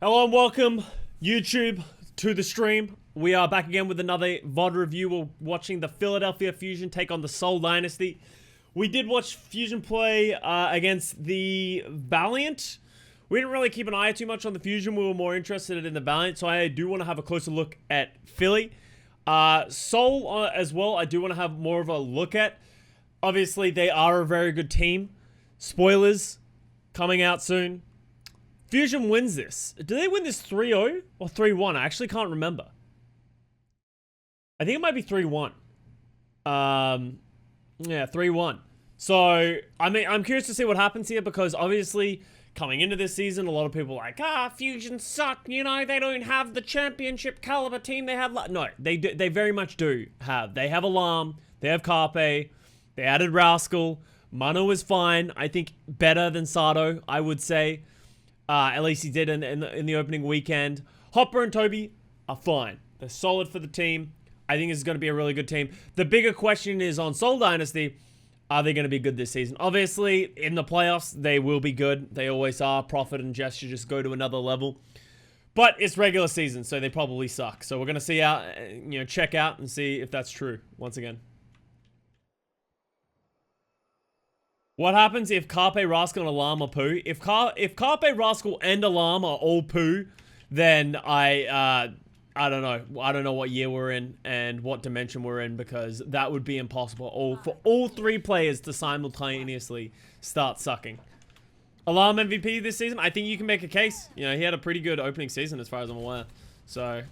Hello and welcome, YouTube, to the stream. We are back again with another VOD review. We're watching the Philadelphia Fusion take on the Seoul Dynasty. We did watch Fusion play against the Valiant. We didn't really keep an eye too much on the Fusion. We were more interested in the Valiant, so I do want to have a closer look at Philly. Seoul as well, I do want to have more of a look at. Obviously, they are a very good team. Spoilers coming out soon. Fusion wins this. Do they win this 3-0 or 3-1? I actually can't remember. I think it might be 3-1. Yeah, 3-1. So, I mean, I'm curious to see what happens here because obviously coming into this season, a lot of people are like, Fusion suck, you know, they don't have the championship caliber team they have. No, they very much do have. They have Alarm, they have Carpe, they added Rascal. Mano is fine. I think better than Sato, I would say. At least he did in the opening weekend. Hopper and Toby are fine. They're solid for the team. I think this is going to be a really good team. The bigger question is on Seoul Dynasty, are they going to be good this season? Obviously, in the playoffs, they will be good. They always are. Profit and Gesture just go to another level. But it's regular season, so they probably suck. So we're going to see out, check out and see if that's true once again. What happens if Carpe, Rascal, and Alarm are poo? If Carpe, Rascal, and Alarm are all poo, then I don't know. I don't know what year we're in and what dimension we're in because that would be impossible. For all three players to simultaneously start sucking. Alarm MVP this season? I think you can make a case. You know, he had a pretty good opening season as far as I'm aware. So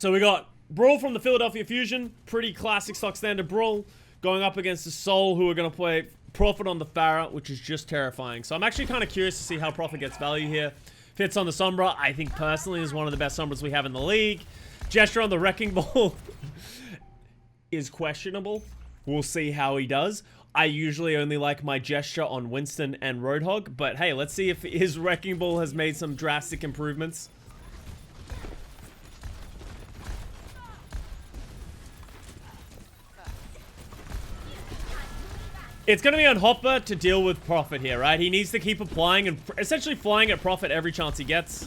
we got Brawl from the Philadelphia Fusion. Pretty classic stock standard Brawl. Going up against the Seoul, who are going to play Profit on the Pharah, which is just terrifying. So I'm actually kind of curious to see how Profit gets value here. Fits on the Sombra, I think personally is one of the best Sombras we have in the league. Gesture on the Wrecking Ball is questionable. We'll see how he does. I usually only like my Gesture on Winston and Roadhog, but hey, let's see if his Wrecking Ball has made some drastic improvements. It's going to be on Hopper to deal with Profit here, right? He needs to keep applying and essentially flying at Profit every chance he gets.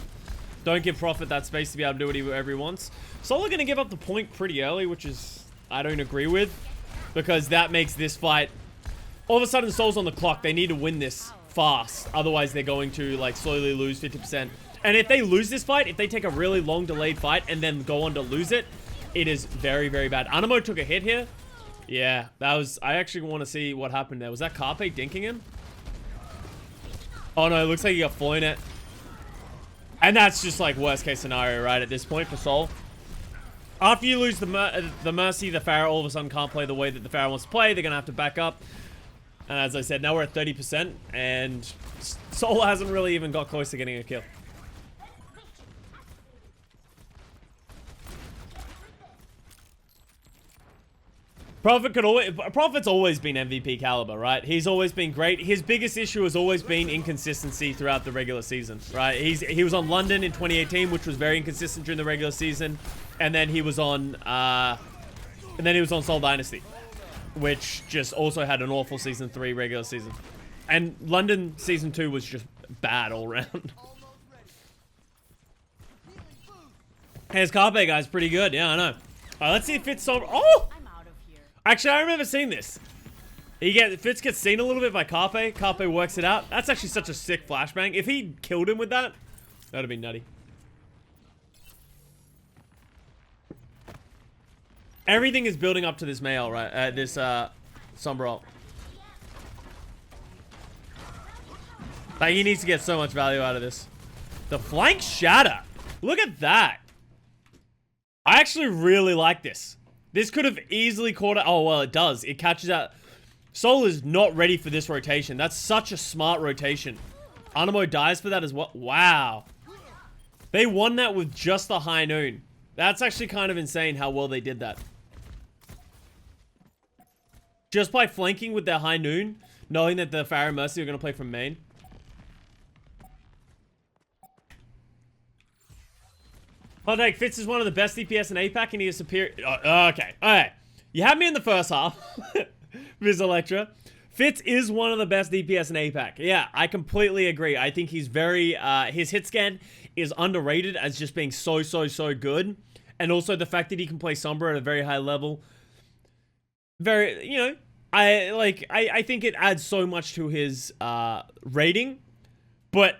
Don't give Profit that space to be able to do whatever he wants. Soul are going to give up the point pretty early, which is I don't agree with. Because that makes this fight... All of a sudden, Soul's on the clock. They need to win this fast. Otherwise, they're going to like slowly lose 50%. And if they lose this fight, if they take a really long delayed fight and then go on to lose it, it is very, very bad. Animo took a hit here. Yeah, that was... I actually want to see what happened there. Was that Carpe dinking him? Oh no, it looks like he got flown at. And that's just like worst case scenario, right? At this point for Seoul. After you lose the Mercy, the Pharah all of a sudden can't play the way that the Pharah wants to play. They're going to have to back up. And as I said, now we're at 30%. And Seoul hasn't really even got close to getting a kill. Profit's always been MVP caliber, right? He's always been great. His biggest issue has always been inconsistency throughout the regular season, right? He was on London in 2018, which was very inconsistent during the regular season, and then he was on Seoul Dynasty, which just also had an awful season 3 regular season, and London season 2 was just bad all around. Hey, his Carpe guy's pretty good. Yeah, I know. All right, let's see if Fitz so. Oh. Actually, I remember seeing this. Fitz gets seen a little bit by Carpe. Carpe works it out. That's actually such a sick flashbang. If he killed him with that, that'd be nutty. Everything is building up to this Mail, right? This Sombra ult. Like, he needs to get so much value out of this. The flank shatter. Look at that. I actually really like this. This could have easily caught it. Oh, well, it does. It catches out. Seoul is not ready for this rotation. That's such a smart rotation. Animo dies for that as well. Wow. They won that with just the high noon. That's actually kind of insane how well they did that. Just by flanking with their high noon, knowing that the Pharah and Mercy are going to play from main. Hot take, Fitz is one of the best DPS in APAC and he is superior. Oh, okay. Alright. You had me in the first half. Viz Electra. Fitz is one of the best DPS in APAC. Yeah, I completely agree. I think he's very, his hit scan is underrated as just being so good. And also the fact that he can play Sombra at a very high level. Very, you know, I think it adds so much to his, rating. But,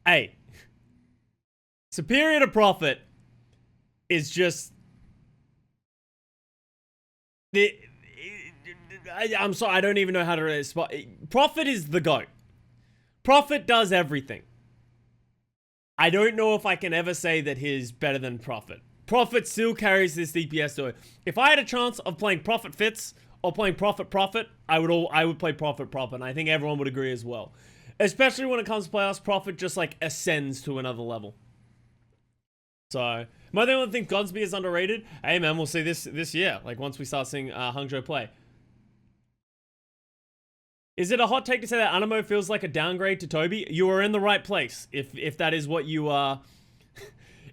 hey, superior to Prophet is just... I'm sorry, I don't even know how to respond. Prophet is the GOAT. Prophet does everything. I don't know if I can ever say that he's better than Prophet. Prophet still carries this DPS to it. If I had a chance of playing Prophet Fitz or playing Prophet Prophet, I would play Prophet Prophet, and I think everyone would agree as well. Especially when it comes to playoffs, Prophet just like ascends to another level. So, am I the one that think Godsby is underrated? Hey man, we'll see this year. Like once we start seeing Hangzhou play. Is it a hot take to say that Animo feels like a downgrade to Toby? You are in the right place. If that is what you are,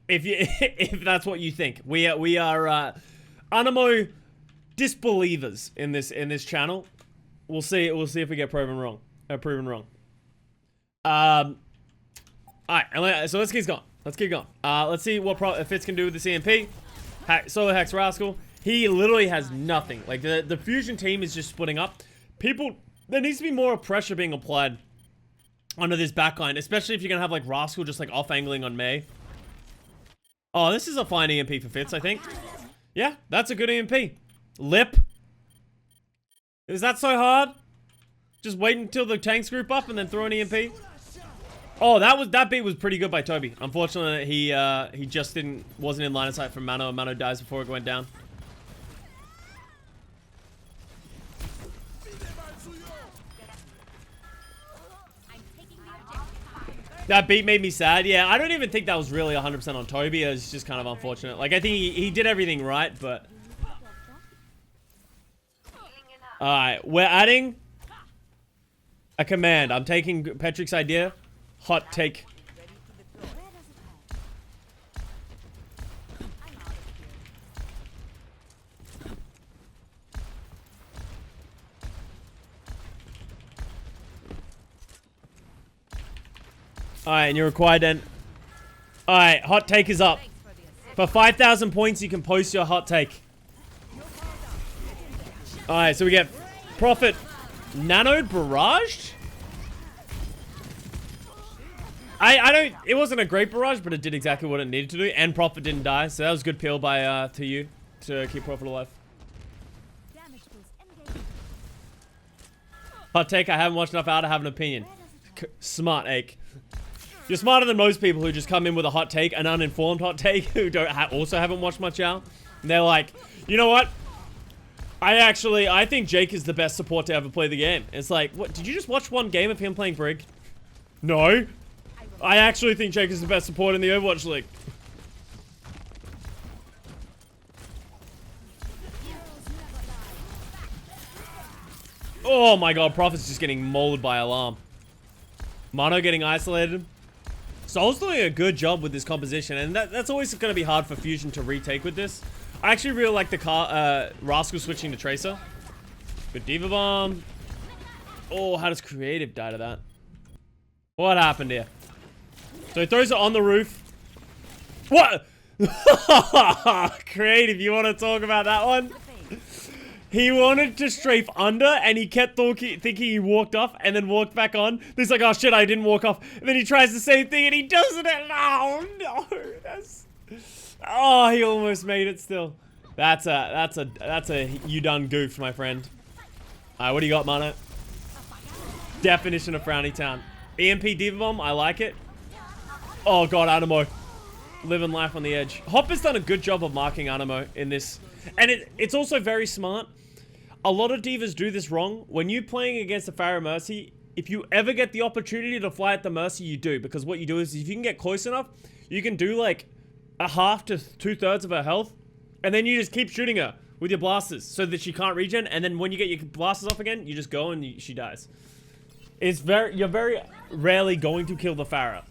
if that's what you think, we are Animo disbelievers in this channel. We'll see if we get proven wrong. All right, so let's keep going. Let's see what Fitz can do with the CMP. Solo Hex Rascal. He literally has nothing. Like the fusion team is just splitting up. There needs to be more pressure being applied onto this backline, especially if you're gonna have like Rascal just like off angling on Mei. Oh, this is a fine EMP for Fitz, I think. Yeah, that's a good EMP. Lip. Is that so hard? Just wait until the tanks group up and then throw an EMP. Oh, that beat was pretty good by Toby. Unfortunately, he just wasn't in line of sight from Mano, and Mano dies before it went down. That beat made me sad. Yeah, I don't even think that was really 100% on Toby. It was just kind of unfortunate. Like, I think he did everything right, but... Alright, we're adding a command. I'm taking Petrik's idea. Hot take. Alright, and you're required then. Alright, hot take is up. For 5,000 points, you can post your hot take. Alright, so we get Prophet nanoed barraged? It wasn't a great barrage, but it did exactly what it needed to do, and Prophet didn't die, so that was good peel by, to you, to keep Prophet alive. Hot take, I haven't watched enough out to have an opinion. Smart ache. You're smarter than most people who just come in with a hot take, an uninformed hot take, who also haven't watched much out. And they're like, you know what? I think Jake is the best support to ever play the game. It's like, what? Did you just watch one game of him playing Brig? No. I actually think Jake is the best support in the Overwatch League. Oh my god, Prophet's just getting mauled by Alarm. Mono getting isolated. Soul's doing a good job with this composition, and that's always going to be hard for Fusion to retake with this. I actually really like the Rascal switching to Tracer. Good Diva Bomb. Oh, how does Creative die to that? What happened here? So he throws it on the roof. What? Creative, you want to talk about that one? He wanted to strafe under, and he kept thinking he walked off, and then walked back on. He's like, oh shit, I didn't walk off. And then he tries the same thing, and he doesn't. Oh no, oh, he almost made it still. That's a you done goofed, my friend. Alright, what do you got, Mano? Definition of Frowny Town. EMP Diva Bomb, I like it. Oh god, Animo. Living life on the edge. Hopper's done a good job of marking Animo in this. And it's also very smart. A lot of divas do this wrong. When you're playing against a Pharah Mercy, if you ever get the opportunity to fly at the Mercy, you do. Because what you do is, if you can get close enough, you can do like a half to 2/3 of her health. And then you just keep shooting her with your blasters so that she can't regen. And then when you get your blasters off again, you just go and she dies. You're very rarely going to kill the Pharah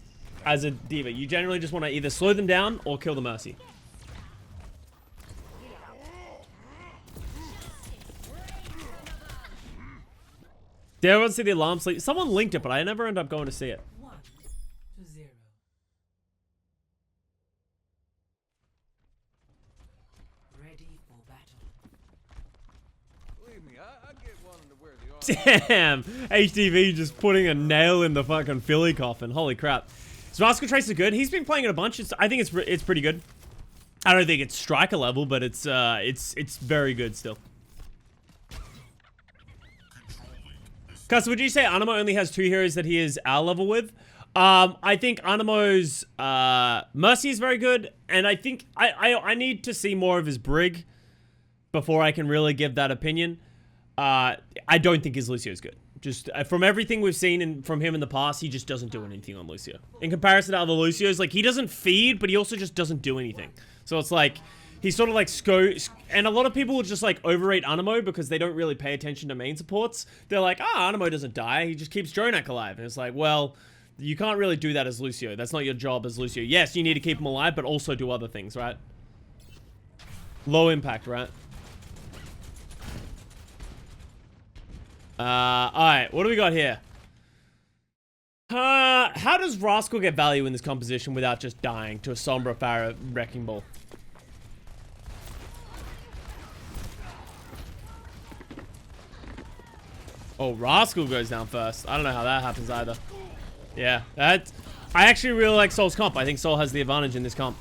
as a diva. You generally just want to either slow them down or kill the Mercy. Did everyone see the alarm sleep? Someone linked it, but I never end up going to see it. 1-0. Ready for battle. Believe me, I get wanting to wear the armor. Damn! HTV just putting a nail in the fucking Philly coffin. Holy crap. Is Rascal Tracer good? He's been playing it a bunch. I think it's pretty good. I don't think it's striker level, but it's very good still. Custa, would you say Animo only has 2 heroes that he is our level with? I think Animo's Mercy is very good, and I think I need to see more of his Brig before I can really give that opinion. I don't think his Lucio is good. Just from everything we've seen from him in the past, he just doesn't do anything on Lucio. In comparison to other Lucios, like, he doesn't feed, but he also just doesn't do anything. So it's like, he's sort of like and a lot of people will just like overrate Animo because they don't really pay attention to main supports. They're like, Animo doesn't die, he just keeps Dronak alive. And it's like, well, you can't really do that as Lucio. That's not your job as Lucio. Yes, you need to keep him alive, but also do other things, right? Low impact, right? Alright, what do we got here? How does Rascal get value in this composition without just dying to a Sombra Farah Wrecking Ball? Oh, Rascal goes down first. I don't know how that happens either. Yeah, I actually really like Soul's comp. I think Soul has the advantage in this comp.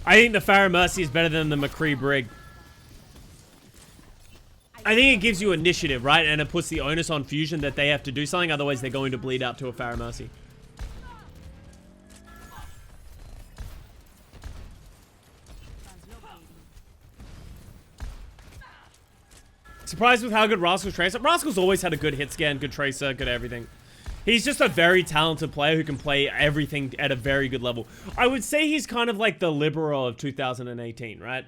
I think the Farah Mercy is better than the McCree Brig. I think it gives you initiative, right? And it puts the onus on Fusion that they have to do something, otherwise they're going to bleed out to a Farah Mercy. Surprised with how good Rascal's Tracer. Rascal's always had a good hit scan, good Tracer, good everything. He's just a very talented player who can play everything at a very good level. I would say he's kind of like the Libero of 2018, right?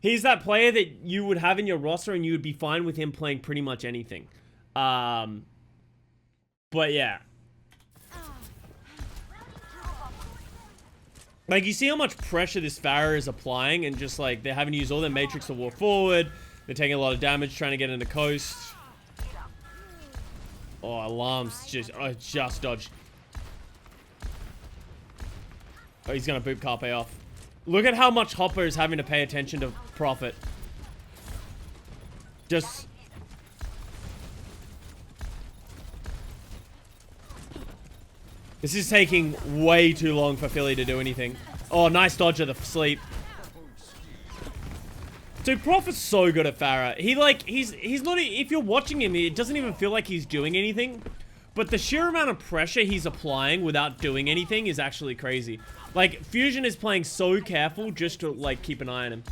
He's that player that you would have in your roster and you would be fine with him playing pretty much anything. But yeah. Like, you see how much pressure this Farah is applying, and just like, they're having to use all their Matrix to walk forward. They're taking a lot of damage trying to get into coast. Oh, alarms just dodged. Oh, he's gonna boot Carpe off. Look at how much Hopper is having to pay attention to Prophet. Just... This is taking way too long for Philly to do anything. Oh, nice dodge of the sleep. Dude, Prophet's so good at Farah. He's not... If you're watching him, it doesn't even feel like he's doing anything. But the sheer amount of pressure he's applying without doing anything is actually crazy. Like, Fusion is playing so careful just to, like, keep an eye on him.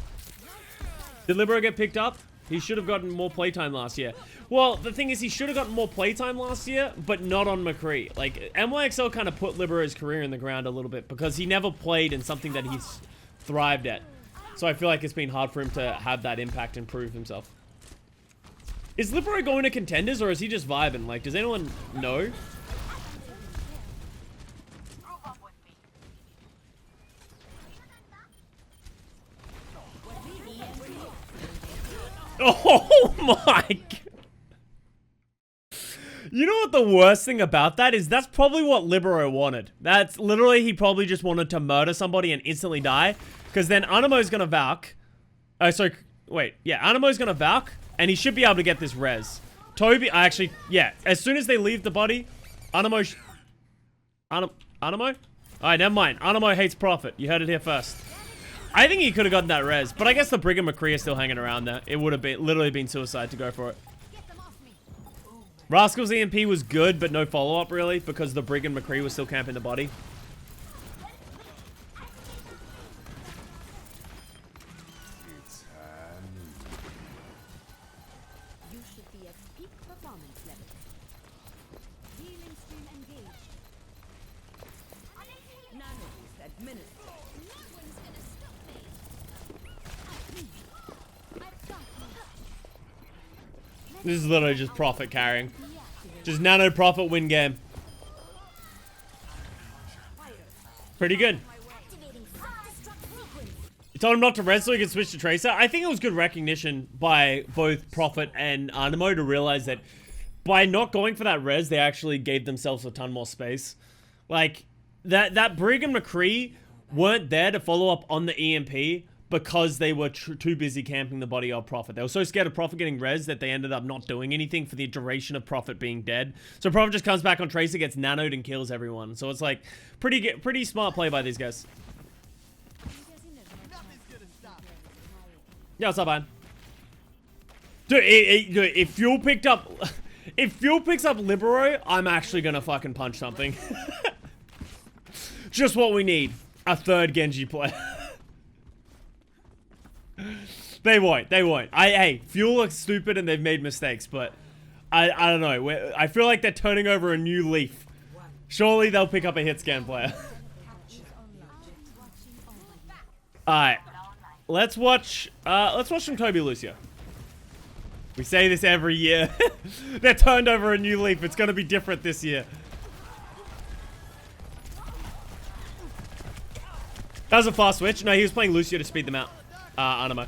Did Libero get picked up? He should have gotten more playtime last year. Well, the thing is, he should have gotten more playtime last year, but not on McCree. Like, NYXL kind of put Libero's career in the ground a little bit because he never played in something that he's thrived at. So I feel like it's been hard for him to have that impact and prove himself. Is Libero going to contenders, or is he just vibing? Like, does anyone know? Oh my God. You know what the worst thing about that is? That's probably what Libero wanted. That's literally, he probably just wanted to murder somebody and instantly die. Because then Animo's gonna Valk. Oh, sorry. Wait. Yeah, Animo's gonna Valk. And he should be able to get this res. Toby, actually, yeah. As soon as they leave the body, Animo... Animo? Alright, never mind. Animo hates Prophet. You heard it here first. I think he could have gotten that res. But I guess the Brig and McCree are still hanging around there. It would have been literally been suicide to go for it. Rascal's EMP was good, but no follow-up, really. Because the Brig and McCree were still camping the body. This is literally just Prophet carrying. Just nano Prophet win game. Pretty good. He told him not to res so he could switch to Tracer. I think it was good recognition by both Prophet and Animo to realize that by not going for that res, they actually gave themselves a ton more space. Like, that Brig and McCree weren't there to follow up on the EMP because they were too busy camping the body of Prophet. They were so scared of Prophet getting res that they ended up not doing anything for the duration of Prophet being dead. So Prophet just comes back on Tracer, gets nanoed, and kills everyone. So it's like, pretty smart play by these guys. Yeah, what's up, man? Dude, if Fuel picked up... If Fuel picks up Libero, I'm actually gonna fucking punch something. Just what we need. A third Genji player. They won't. Hey, Fuel looks stupid and they've made mistakes, but I don't know. I feel like they're turning over a new leaf. Surely they'll pick up a hit scan player. Alright. Let's watch some Toby Lucio. We say this every year. They're turned over a new leaf. It's gonna be different this year. That was a fast switch. No, he was playing Lucio to speed them out. Animo.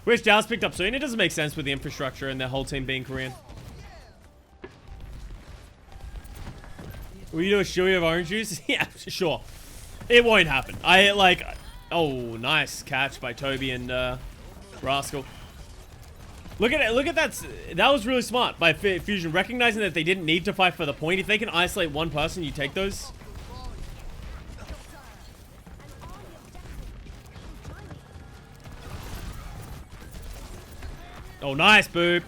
Wish Dallas picked up soon. It doesn't make sense with the infrastructure and their whole team being Korean. Will you do a shoey of orange juice? Yeah, sure. It won't happen. Oh, nice catch by Toby and Rascal. Look at it. Look at that. That was really smart by Fusion, recognizing that they didn't need to fight for the point. If they can isolate one person, you take those. Oh, nice, Boop.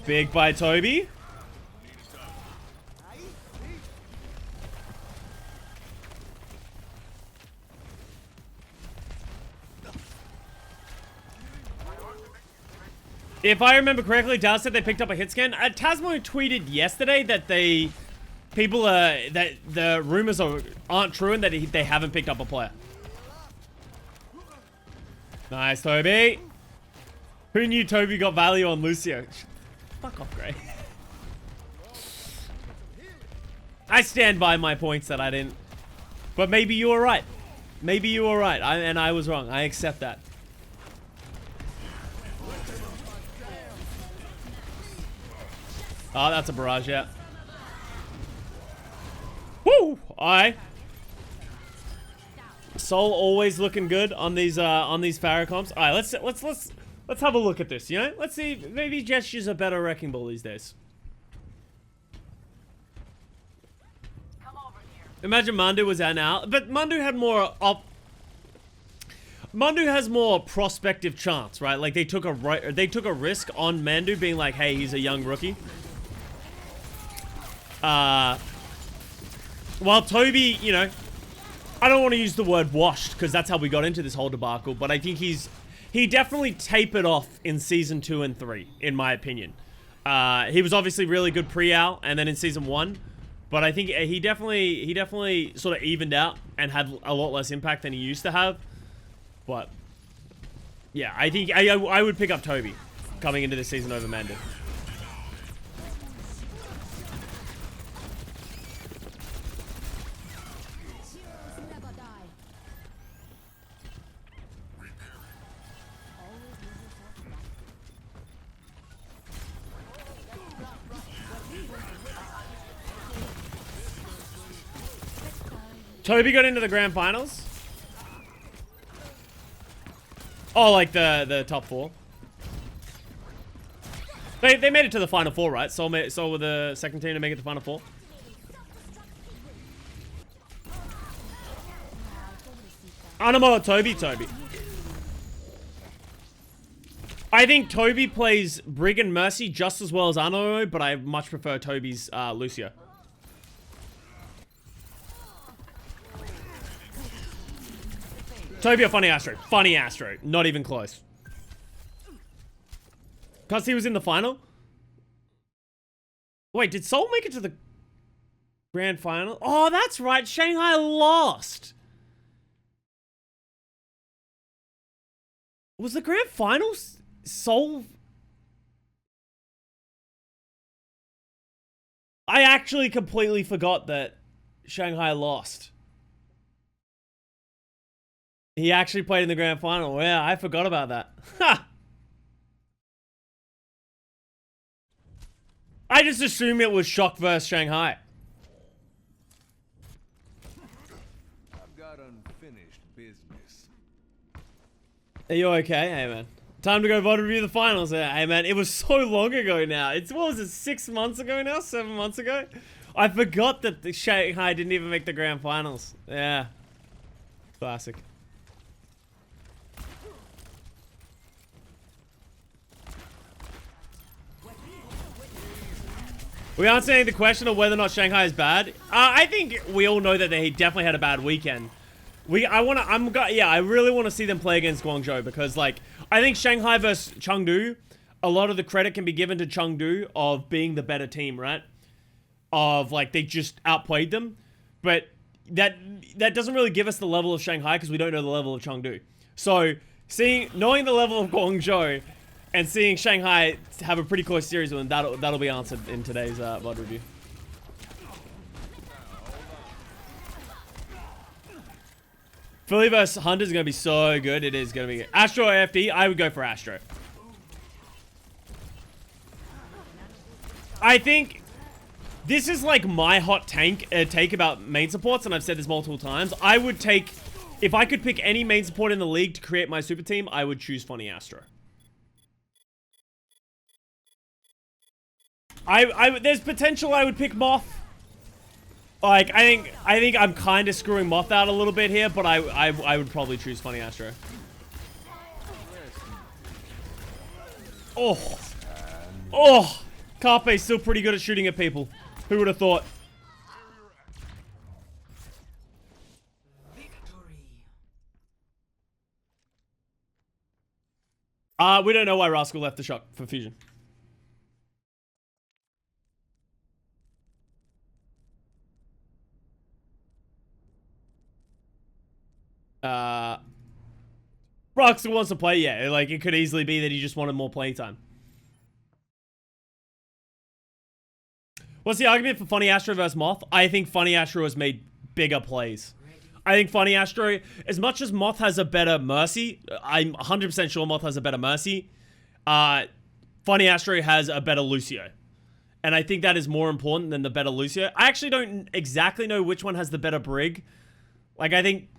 Big by Toby. If I remember correctly, Dallas said they picked up a hit scan. Tasmo tweeted yesterday that that the rumors aren't true and that they haven't picked up a player. Nice, Toby. Who knew Toby got value on Lucio? Fuck off, Gray. I stand by my points that I didn't. But maybe you were right. Maybe you were right. And I was wrong. I accept that. Oh, that's a barrage, yeah. Woo! Soul always looking good on these Farracomps. All right, let's have a look at this. You know, let's see. Maybe Gesture's a better wrecking ball these days. Imagine Mandu was out now, but Mandu had more Mandu has more prospective chance, right? Like they took a risk on Mandu being like, hey, he's a young rookie. While Toby, you know, I don't want to use the word washed because that's how we got into this whole debacle, but I think he definitely tapered off in season 2 and 3, in my opinion. He was obviously really good pre-Al and then in season 1, but I think he definitely sort of evened out and had a lot less impact than he used to have. But yeah, I think I would pick up Toby coming into this season over Mandu. Toby got into the grand finals? Oh, like the top 4. They made it to the final 4, right? Soul were the second team to make it to final 4. Animo or Toby? Toby. I think Toby plays Brig and Mercy just as well as Animo, but I much prefer Toby's Lucio. Toby or Funny Astro? Funny Astro. Not even close. Because he was in the final? Wait, did Seoul make it to the grand final? Oh, that's right. Shanghai lost. Was the grand finals Seoul? I actually completely forgot that Shanghai lost. He actually played in the grand final. Yeah, I forgot about that. Ha! I just assumed it was Shock versus Shanghai. I've got unfinished business. Are you okay? Hey, man. Time to go VOD review the finals. Hey, man. It was so long ago now. It's, what was it, 6 months ago now? 7 months ago? I forgot that the Shanghai didn't even make the grand finals. Yeah. Classic. We answering the question of whether or not Shanghai is bad. I think we all know that they definitely had a bad weekend. I really want to see them play against Guangzhou because, like, I think Shanghai versus Chengdu, a lot of the credit can be given to Chengdu of being the better team, right? Of, like, they just outplayed them. But that doesn't really give us the level of Shanghai because we don't know the level of Chengdu. So, knowing the level of Guangzhou and seeing Shanghai have a pretty close series with them, that'll be answered in today's VOD review. Philly vs Hunter is going to be so good. It is going to be good. Astro or FD? I would go for Astro. I think this is like my hot take about main supports, and I've said this multiple times. I would take, if I could pick any main support in the league to create my super team, I would choose Funny Astro. There's potential I would pick Moth. Like, I think I'm kind of screwing Moth out a little bit here, but I would probably choose Funny Astro. Oh. Oh. Carpe's still pretty good at shooting at people. Who would have thought? We don't know why Rascal left the shot for Fusion. Rascal wants to play, yeah. Like, it could easily be that he just wanted more playtime. What's the argument for Funny Astro versus Moth? I think Funny Astro has made bigger plays. I think Funny Astro, as much as Moth has a better Mercy, I'm 100% sure Moth has a better Mercy, Funny Astro has a better Lucio. And I think that is more important than the better Lucio. I actually don't exactly know which one has the better Brig. Like, I think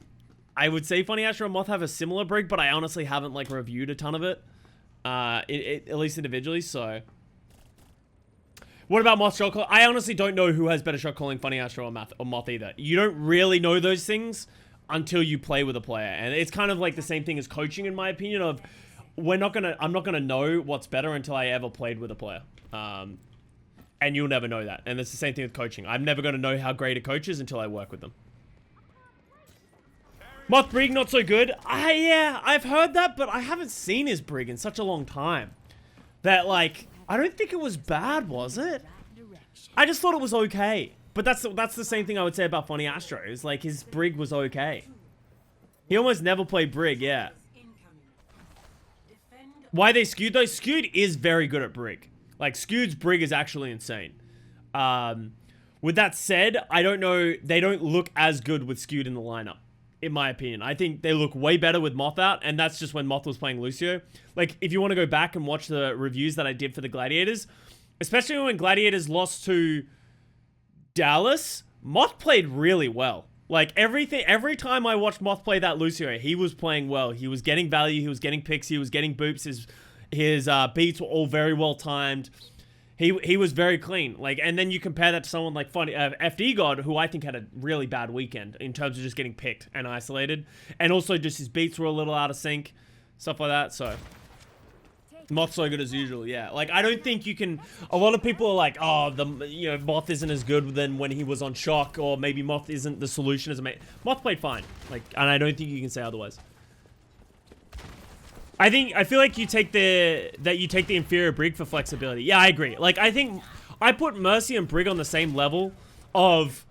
I would say Funny Astro and Moth have a similar Brig, but I honestly haven't, like, reviewed a ton of it. At least individually, so. What about Moth shot call? I honestly don't know who has better shot calling, Funny Astro or Moth either. You don't really know those things until you play with a player. And it's kind of like the same thing as coaching, in my opinion, of I'm not gonna know what's better until I ever played with a player. And you'll never know that. And it's the same thing with coaching. I'm never gonna know how great a coach is until I work with them. Moth Brig, not so good. Yeah, I've heard that, but I haven't seen his Brig in such a long time. That, like, I don't think it was bad, was it? I just thought it was okay. But that's the same thing I would say about Funny Astro. Is like, his Brig was okay. He almost never played Brig, yeah. Why they skewed though? Skewed is very good at Brig. Like, Skewed's Brig is actually insane. With that said, I don't know, they don't look as good with Skewed in the lineup. In my opinion. I think they look way better with Moth out, and that's just when Moth was playing Lucio. Like, if you want to go back and watch the reviews that I did for the Gladiators, especially when Gladiators lost to Dallas, Moth played really well. Like, every time I watched Moth play that Lucio, he was playing well. He was getting value, he was getting picks, he was getting boops, his beats were all very well timed. He was very clean. Like, and then you compare that to someone like FD God, who I think had a really bad weekend in terms of just getting picked and isolated. And also just his beats were a little out of sync. Stuff like that, so. Moth's so good as usual, yeah. Like, I don't think you can. A lot of people are like, oh, Moth isn't as good than when he was on Shock, or maybe Moth isn't the solution as a mate. Moth played fine. Like, and I don't think you can say otherwise. I feel like you take the inferior Brig for flexibility. Yeah, I agree. Like, I think I put Mercy and Brig on the same level of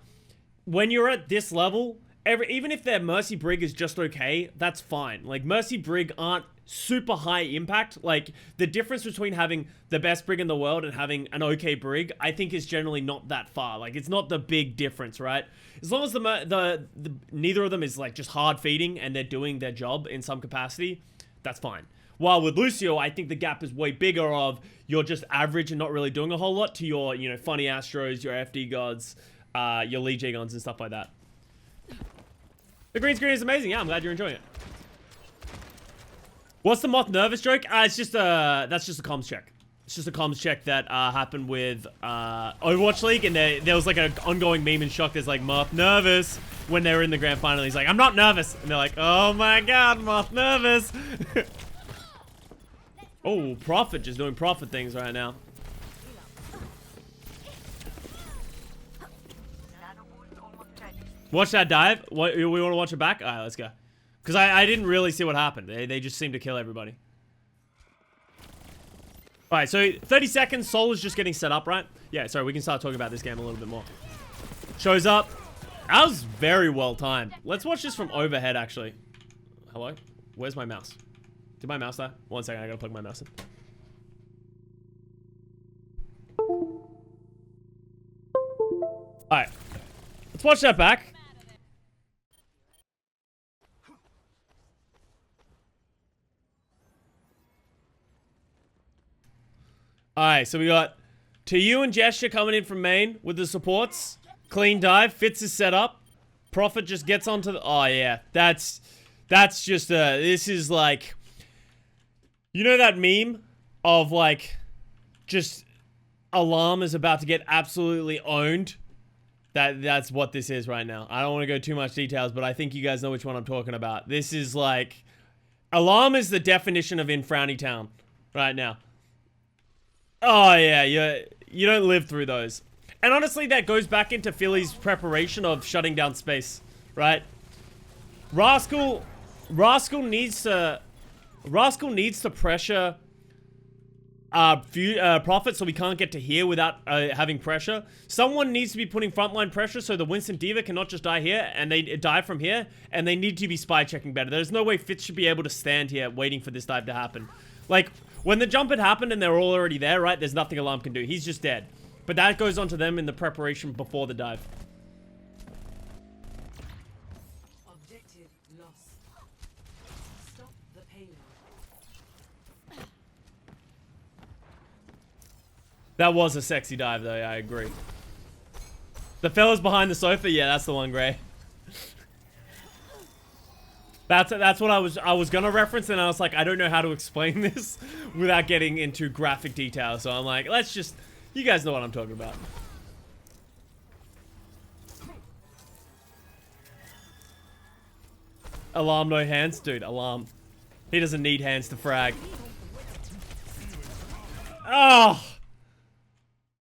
when you're at this level, even if their Mercy Brig is just okay, that's fine. Like, Mercy Brig aren't super high impact. Like, the difference between having the best brig in the world and having an okay brig, I think is generally not that far. Like, it's not the big difference, right? As long as the neither of them is like just hard feeding and they're doing their job in some capacity, that's fine. While with Lucio, I think the gap is way bigger of you're just average and not really doing a whole lot to your, you know, funny Astros, your FD gods, your Lee J-Guns and stuff like that. The green screen is amazing. Yeah, I'm glad you're enjoying it. What's the Moth nervous joke? It's just that's just a comms check. It's just a comms check that happened with Overwatch League, and there was like an ongoing meme in Shock. There's like Moth nervous when they were in the grand final. He's like, I'm not nervous, and they're like, oh my god, Moth nervous. Oh, Prophet just doing Prophet things right now. Watch that dive. What, we want to watch it back? All right, let's go. Because I didn't really see what happened. They just seemed to kill everybody. Alright, so 30 seconds. Soul is just getting set up, right? Yeah, sorry, we can start talking about this game a little bit more. Shows up. That was very well timed. Let's watch this from overhead, actually. Hello? Where's my mouse? Did my mouse die? 1 second, I gotta plug my mouse in. Alright. Let's watch that back. Alright, so we got TU and Gesture coming in from main with the supports. Clean dive. Fitz is set up. Prophet just gets onto the... Oh, yeah. That's just this is like... You know that meme of like... Just... Alarm is about to get absolutely owned? That's what this is right now. I don't want to go too much details, but I think you guys know which one I'm talking about. This is like... Alarm is the definition of in Frowny Town right now. Oh, yeah, you don't live through those. And honestly, that goes back into Philly's preparation of shutting down space, right? Rascal needs to pressure Prophet so we can't get to here without having pressure. Someone needs to be putting frontline pressure so the Winston Diva cannot just die here and they die from here, and they need to be spy checking better. There's no way Fitz should be able to stand here waiting for this dive to happen. Like, when the jump had happened and they're all already there, right, there's nothing Alarm can do. He's just dead. But that goes on to them in the preparation before the dive. Objective lost. Stop the payload. That was a sexy dive, though. Yeah, I agree. The fellas behind the sofa, yeah, that's the one, Gray. That's what I was gonna reference, and I was like, I don't know how to explain this without getting into graphic detail. So I'm like, let's just, you guys know what I'm talking about. Alarm, no hands, dude. Alarm, he doesn't need hands to frag. Oh,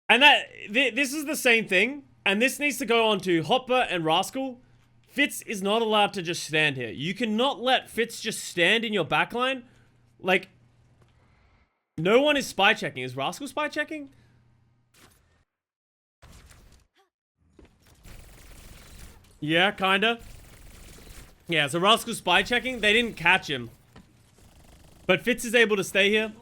and this is the same thing, and this needs to go on to Hopper and Rascal. Fitz is not allowed to just stand here. You cannot let Fitz just stand in your backline. Like, no one is spy checking. Is Rascal spy checking? Yeah, kinda. Yeah, so Rascal's spy checking. They didn't catch him. But Fitz is able to stay here.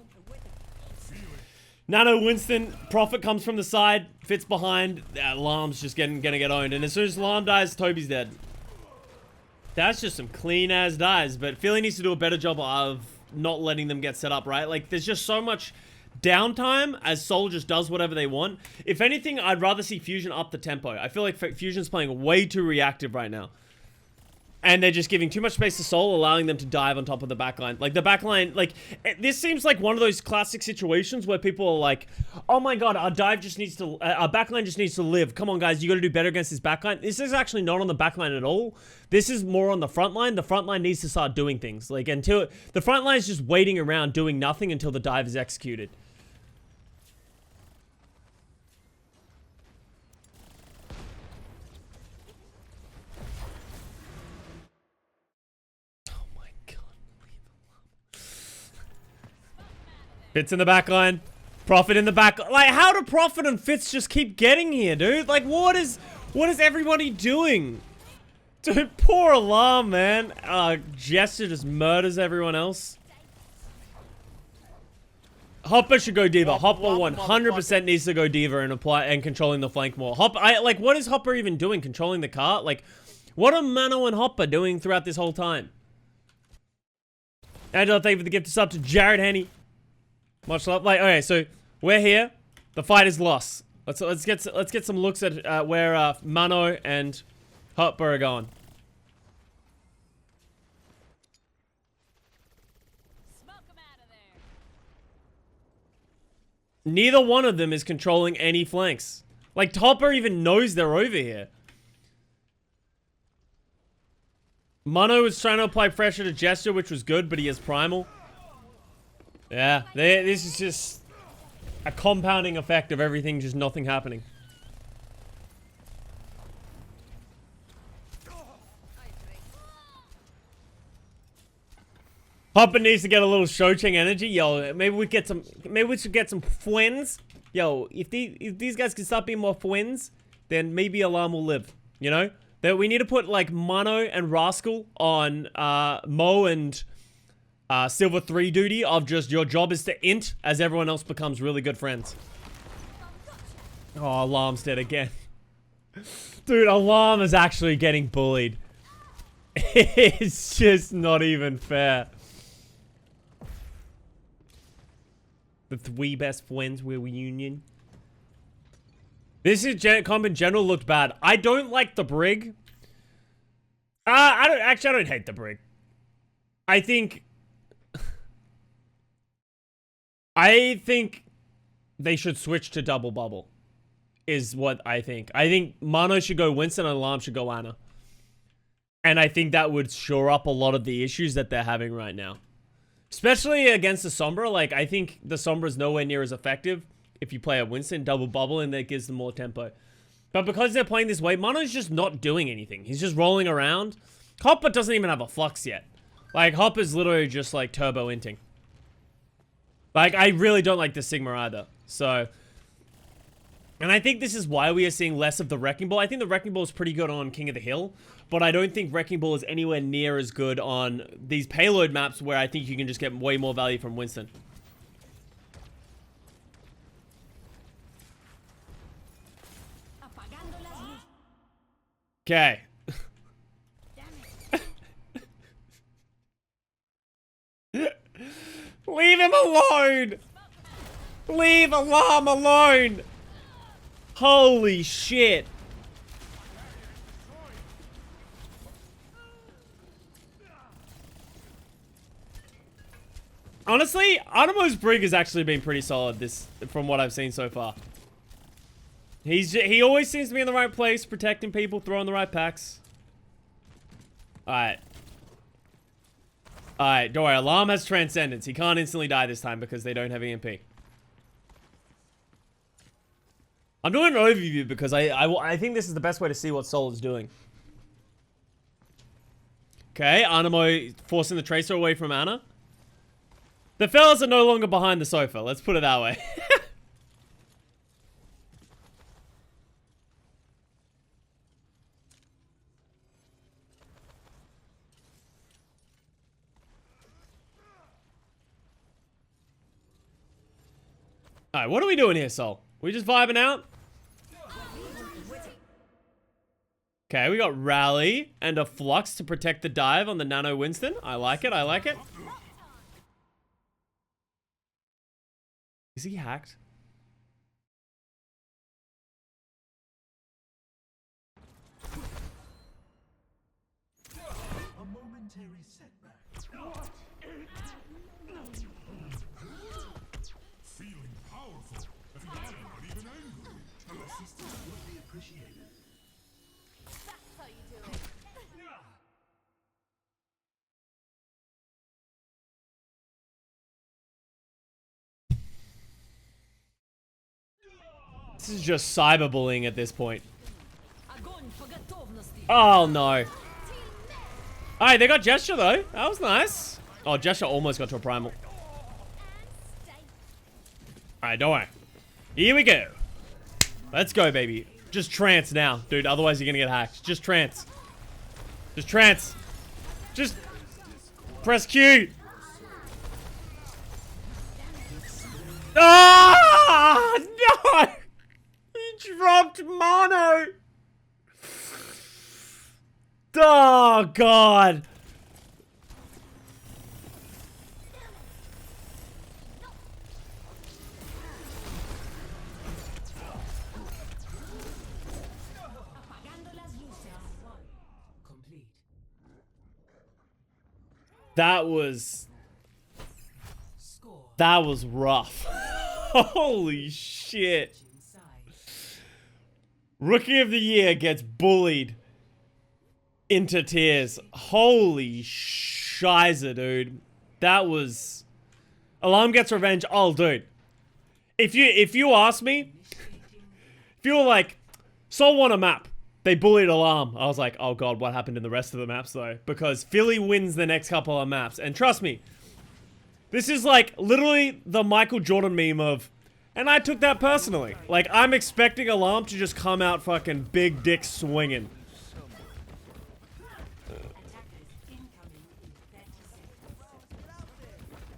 Nano Winston, Prophet comes from the side. Fitz behind. Alarm's just gonna get owned. And as soon as Alarm dies, Toby's dead. That's just some clean-ass dives, but Philly needs to do a better job of not letting them get set up, right? Like, there's just so much downtime as Soul just does whatever they want. If anything, I'd rather see Fusion up the tempo. I feel like Fusion's playing way too reactive right now. And they're just giving too much space to Soul, allowing them to dive on top of the backline. Like, the backline, like, this seems like one of those classic situations where people are like, oh my god, our dive just needs to, our backline just needs to live. Come on, guys, you gotta do better against this backline. This is actually not on the backline at all. This is more on the front line. The front line needs to start doing things. Like, until, the front line is just waiting around doing nothing until the dive is executed. Fitz in the back line. Prophet in the back. Like, how do Prophet and Fitz just keep getting here, dude? Like, what is everybody doing? Dude, poor Alarm, man. Jester just murders everyone else. Hopper should go Diva. Hopper 100% needs to go Diva and apply and controlling the flank more. Hopper, like, what is Hopper even doing? Controlling the cart? Like, what are Mano and Hopper doing throughout this whole time? Angela, thank you for the gift of sub to Jared Henny. Much love. Like, okay, so we're here. The fight is lost. Let's get some looks at where Mano and Hopper are going. Neither one of them is controlling any flanks. Like, Hopper even knows they're over here. Mano was trying to apply pressure to Gesture, which was good, but he has Primal. Yeah, this is just a compounding effect of everything, just nothing happening. Hopper needs to get a little Shocheng energy. Yo, maybe we should get some Fwins. Yo, if these guys can start being more Fwins, then maybe Alarm will live. You know? That we need to put like Mano and Rascal on Mo and Silver 3 duty of just your job is to int as everyone else becomes really good friends. Oh, Alarm's dead again. Dude, Alarm is actually getting bullied. It's just not even fair. The 3 best friends were reunion. This is comp in general looked bad. I don't like the Brig. I don't hate the Brig. I think they should switch to double bubble. Is what I think. I think Mano should go Winston and Alarm should go Ana. And I think that would shore up a lot of the issues that they're having right now. Especially against the Sombra, like, I think the Sombra is nowhere near as effective if you play a Winston double bubble and that gives them more tempo. But because they're playing this way, Mano's just not doing anything. He's just rolling around. Hopper doesn't even have a flux yet. Like, Hopper's literally just, like, turbo inting. Like, I really don't like the Sigma either. So, and I think this is why we are seeing less of the Wrecking Ball. I think the Wrecking Ball is pretty good on King of the Hill. But I don't think Wrecking Ball is anywhere near as good on these payload maps where I think you can just get way more value from Winston. Okay. Leave him alone! Leave Alarm alone! Holy shit. Honestly, Anamo's Brig has actually been pretty solid from what I've seen so far. He always seems to be in the right place, protecting people, throwing the right packs. Alright. Alright, don't worry. Alarm has Transcendence. He can't instantly die this time because they don't have EMP. I'm doing an overview because I think this is the best way to see what Soul is doing. Okay, Anamo forcing the Tracer away from Ana. The fellas are no longer behind the sofa. Let's put it that way. Alright, what are we doing here, Sol? We just vibing out? Okay, we got Rally and a Flux to protect the dive on the Nano Winston. I like it, I like it. Is he hacked? A momentary setback. Feeling powerful, if not even angry. Your assistance would be appreciated. That's how you do it. This is just cyberbullying at this point. Oh no. Alright, they got Gesture though. That was nice. Oh, Gesture almost got to a Primal. Alright, don't worry. Here we go. Let's go, baby. Just trance now, dude. Otherwise, you're gonna get hacked. Just trance. Just trance. Just press Q. Ah, no! He dropped mono! Oh, God. Complete. That was rough. Holy shit. Inside. Rookie of the Year gets bullied into tears. Holy shiza, dude. That was... Alarm gets revenge. Oh, dude. If you ask me, if you were like, Seoul won a map, they bullied Alarm, I was like, oh god, what happened in the rest of the maps though? Because Philly wins the next couple of maps. And trust me, this is like literally the Michael Jordan meme of, and I took that personally. Like, I'm expecting Alarm to just come out fucking big dick swinging.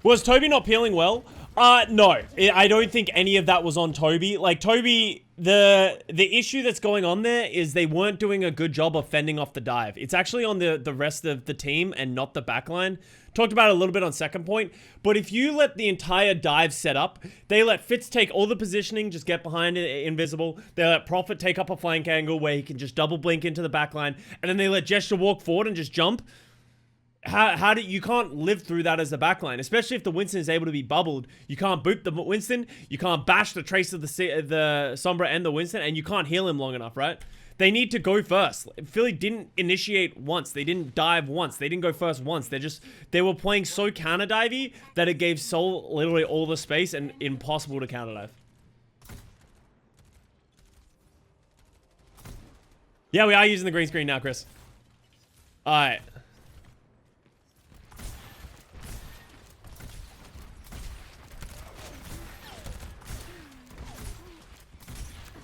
Was Toby not peeling well? No. I don't think any of that was on Toby. Like, Toby, the issue that's going on there is they weren't doing a good job of fending off the dive. It's actually on the rest of the team and not the backline. Talked about it a little bit on second point. But if you let the entire dive set up, they let Fitz take all the positioning, just get behind it, invisible. They let Prophet take up a flank angle where he can just double blink into the backline. And then they let Gesture walk forward and just jump. How do you can't live through that as a backline, especially if the Winston is able to be bubbled. You can't boot the Winston, you can't bash the trace of the Sombra and the Winston, and you can't heal him long enough, right? They need to go first. Philly didn't initiate once. They didn't dive once. They didn't go first once. They were playing so counter divey that it gave Seoul literally all the space and impossible to counter dive. Yeah, we are using the green screen now, Chris. All right.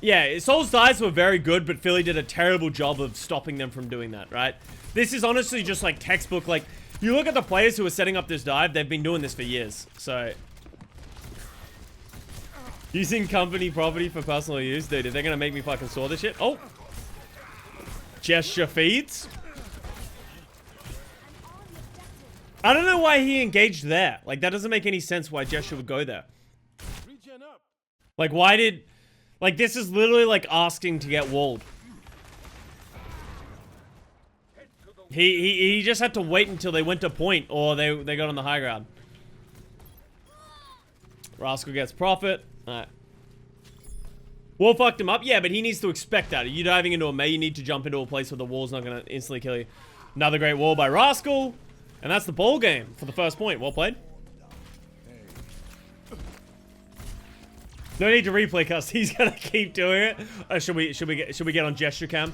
Yeah, Seoul's dives were very good, but Philly did a terrible job of stopping them from doing that, right? This is honestly just like textbook. Like, you look at the players who are setting up this dive, they've been doing this for years. So, using company property for personal use, dude, if they're gonna make me fucking saw this shit. Oh, gesture feeds. I don't know why he engaged there. Like, that doesn't make any sense why Gesture would go there. Like, why did... Like, this is literally like asking to get walled. He just had to wait until they went to point or they got on the high ground. Rascal gets Prophet. Alright. Wall fucked him up. Yeah, but he needs to expect that. You diving into a May, you need to jump into a place where the wall's not going to instantly kill you. Another great wall by Rascal. And that's the ball game for the first point. Well played. No need to replay, cuz he's gonna keep doing it. Should we get on gesture cam?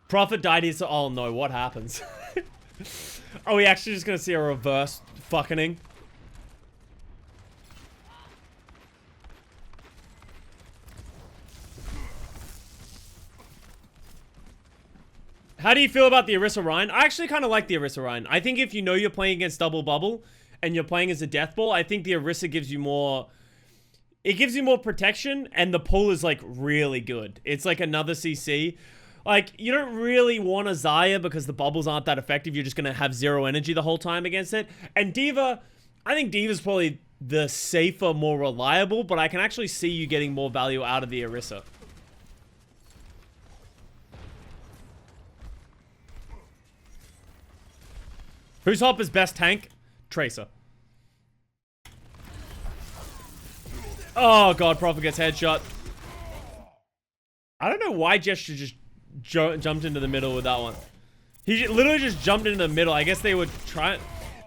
Prophet died here, so oh no, what happens? Are we actually just gonna see a reverse fucking? How do you feel about the Orisa Rhine? I actually kind of like the Orisa Rhine. I think if you know you're playing against double bubble and you're playing as a death ball, I think the Orisa gives you more... It gives you more protection and the pull is like really good. It's like another CC. Like, you don't really want a Xayah because the bubbles aren't that effective. You're just going to have zero energy the whole time against it. And Diva, I think Diva's probably the safer, more reliable, but I can actually see you getting more value out of the Orisa. Who's Hopper's best tank? Tracer. Oh god, Prophet gets headshot. I don't know why Gesture just jumped into the middle with that one. He literally just jumped into the middle. I guess they would try...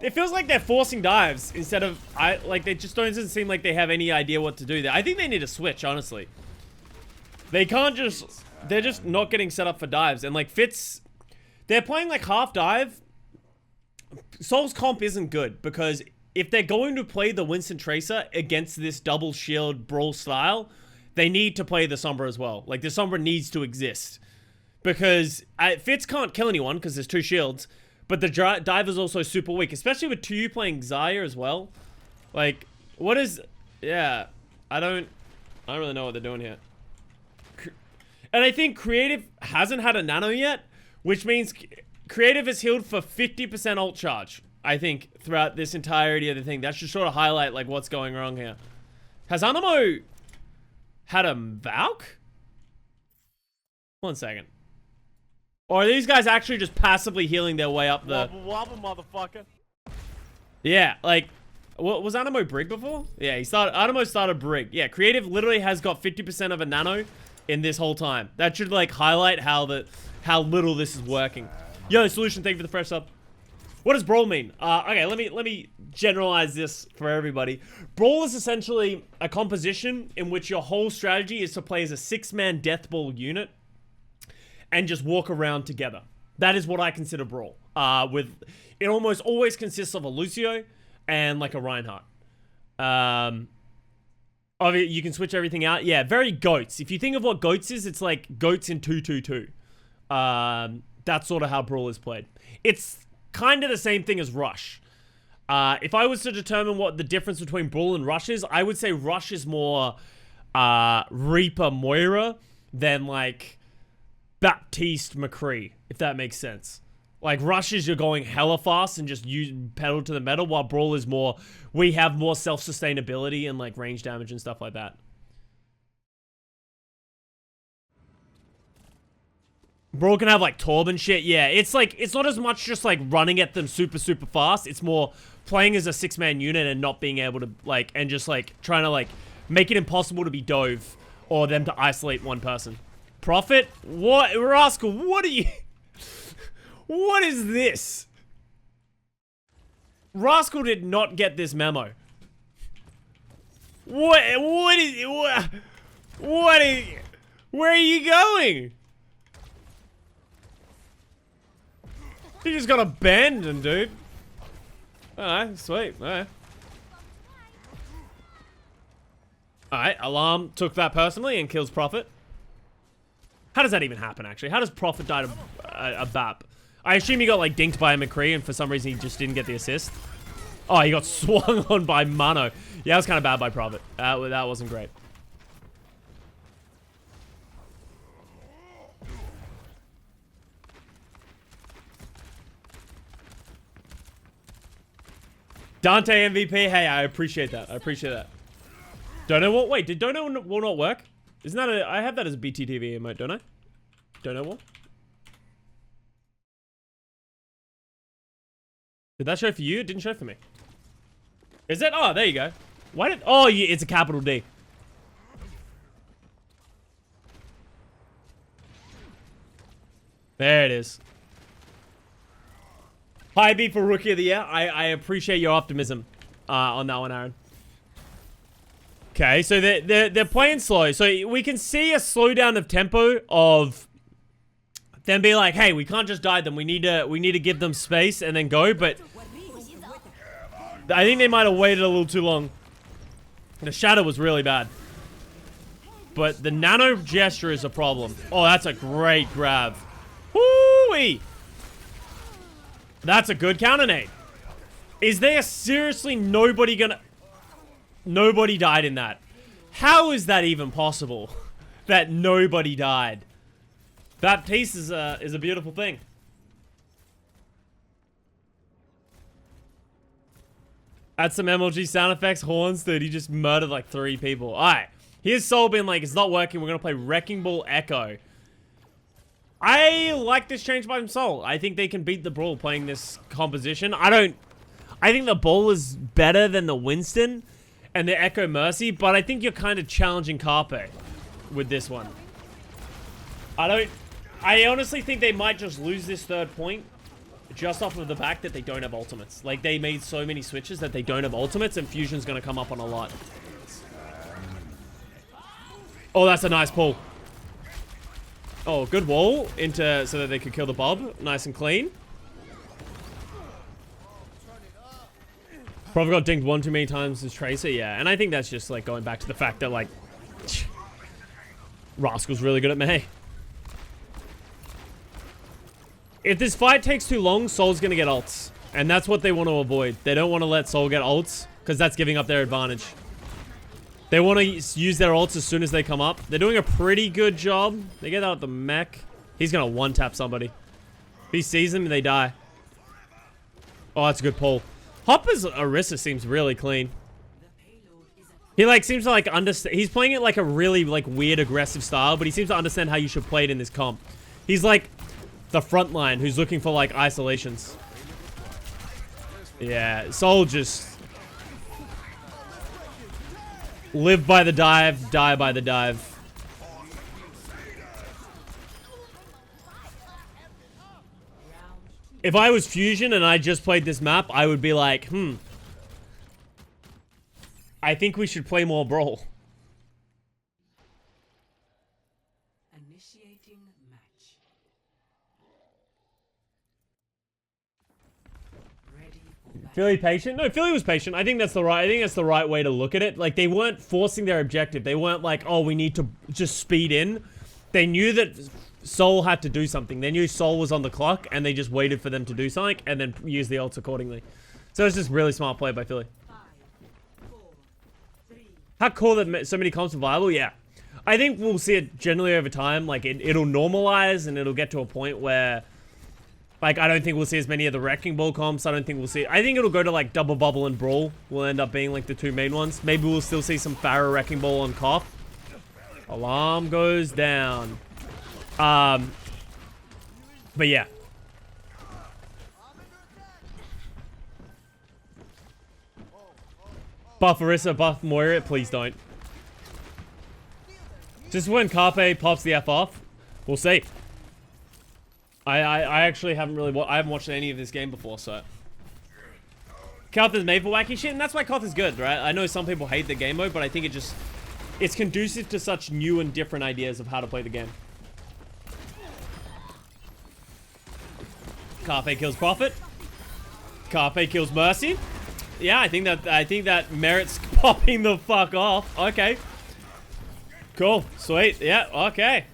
It feels like they're forcing dives instead of... Like, they just doesn't seem like they have any idea what to do there. I think they need to switch, honestly. They can't just... They're just not getting set up for dives. And, like, Fitz... They're playing, like, half dive... Seoul's comp isn't good because if they're going to play the Winston Tracer against this double shield brawl style, they need to play the Sombra as well. Like, the Sombra needs to exist because Fitz can't kill anyone because there's two shields, But the Diva's also super weak, especially with 2U playing Xayah as well. Like, what is... Yeah, I don't really know what they're doing here. And I think Creative hasn't had a nano yet, which means Creative has healed for 50% ult charge, I think, throughout this entirety of the thing. That should sort of highlight, like, what's going wrong here. Has Animo had a Valk? 1 second. Or are these guys actually just passively healing their way up the... Wobble, motherfucker. Yeah, like... What was Animo Brig before? Yeah, Animo started Brig. Yeah, Creative literally has got 50% of a nano in this whole time. That should like highlight how little this is working. Yo, Solution, thank you for the fresh sub. What does Brawl mean? Okay, let me generalize this for everybody. Brawl is essentially a composition in which your whole strategy is to play as a 6-man death ball unit and just walk around together. That is what I consider Brawl. It almost always consists of a Lucio and like a Reinhardt. You can switch everything out. Yeah, very goats. If you think of what goats is, it's like goats in 2-2-2. That's sort of how Brawl is played. It's kind of the same thing as Rush. If I was to determine what the difference between Brawl and Rush is, I would say Rush is more Reaper Moira than like Baptiste McCree, if that makes sense. Like, Rush is you're going hella fast and just use pedal to the metal, while Brawl is more, we have more self-sustainability and, like, range damage and stuff like that. Brawl can have, like, Torb and shit. Yeah, it's, like, it's not as much just, like, running at them super, super fast. It's more playing as a 6-man unit and not being able to, like, and just, like, trying to, like, make it impossible to be Dove or them to isolate one person. Prophet? What? Rascal, what are you... What is this? Rascal did not get this memo. What is where are you going? He just got abandoned, dude. Alright, sweet. Alright. Alright, Alarm took that personally and kills Prophet. How does that even happen, actually? How does Prophet die to a BAP? I assume he got, like, dinked by a McCree, and for some reason he just didn't get the assist. Oh, he got swung on by Mano. Yeah, that was kind of bad by Prophet. That wasn't great. Dante MVP. Hey, I appreciate that. I appreciate that. Dono Wall? Wait, did Dono Wall not work? Isn't that a... I have that as a BTTV emote, don't I? Dono Wall? Did that show for you? It didn't show for me. Is it? Oh, there you go. Why did... Oh, yeah, it's a capital D. There it is. High B for Rookie of the Year. I appreciate your optimism on that one, Aaron. Okay, so they're playing slow. So we can see a slowdown of tempo of them being like, hey, we can't just die them. We need to give them space and then go. But I think they might have waited a little too long. The shadow was really bad. But the nano gesture is a problem. Oh, that's a great grab. Woo-wee! That's a good counter nade. Is there seriously nobody gonna... Nobody died in that. How is that even possible? That nobody died. Baptiste is a beautiful thing. Add some MLG sound effects, horns, dude. He just murdered like 3 people. Alright. Here's Soul being like, it's not working. We're gonna play Wrecking Ball Echo. I like this change by Soul. I think they can beat the Brawl playing this composition. I think the Ball is better than the Winston and the Echo Mercy, but I think you're kind of challenging Carpe with this one. I honestly think they might just lose this 3rd point just off of the fact that they don't have ultimates. Like, they made so many switches that they don't have ultimates, and Fusion's gonna come up on a lot. Oh, that's a nice pull. Oh, good wall into so that they could kill the Bob. Nice and clean. Probably got dinked 1 too many times as Tracer, yeah. And I think that's just like going back to the fact that like Rascal's really good at melee. If this fight takes too long, Seoul's gonna get ults. And that's what they want to avoid. They don't want to let Seoul get ults, because that's giving up their advantage. They want to use their ults as soon as they come up. They're doing a pretty good job. They get out the mech. He's gonna one-tap somebody. If he sees them, they die. Oh, that's a good pull. Hopper's Orisa seems really clean. He like seems to like understand. He's playing it like a really like weird aggressive style, but he seems to understand how you should play it in this comp. He's like the front line who's looking for like isolations. Yeah, Seoul just live by the dive, die by the dive. If I was Fusion and I just played this map, I would be like, I think we should play more Brawl. Initiating match. Ready for battle. Philly patient? No, Philly was patient. I think that's the right way to look at it. Like, they weren't forcing their objective. They weren't like, oh, we need to just speed in. They knew that Seoul had to do something. They knew Seoul was on the clock, and they just waited for them to do something, and then use the ults accordingly. So it's just really smart play by Philly. 5, 4, 3. How cool that so many comps are viable? Yeah. I think we'll see it generally over time. Like, it'll normalize, and it'll get to a point where... Like, I don't think we'll see as many of the Wrecking Ball comps. I think it'll go to, like, Double Bubble and Brawl will end up being, like, the two main ones. Maybe we'll still see some Pharah Wrecking Ball on Koth. Alarm goes down. But yeah. Buff Orisa, buff Moira, please don't. Just when Carpe pops the F off, we'll see. I actually haven't watched any of this game before, so. Koth is made for wacky shit, and that's why Koth is good, right? I know some people hate the game mode, but I think it's conducive to such new and different ideas of how to play the game. Carpe kills Prophet. Carpe kills Mercy. Yeah, I think that merits popping the fuck off. Okay. Cool. Sweet. Yeah, okay.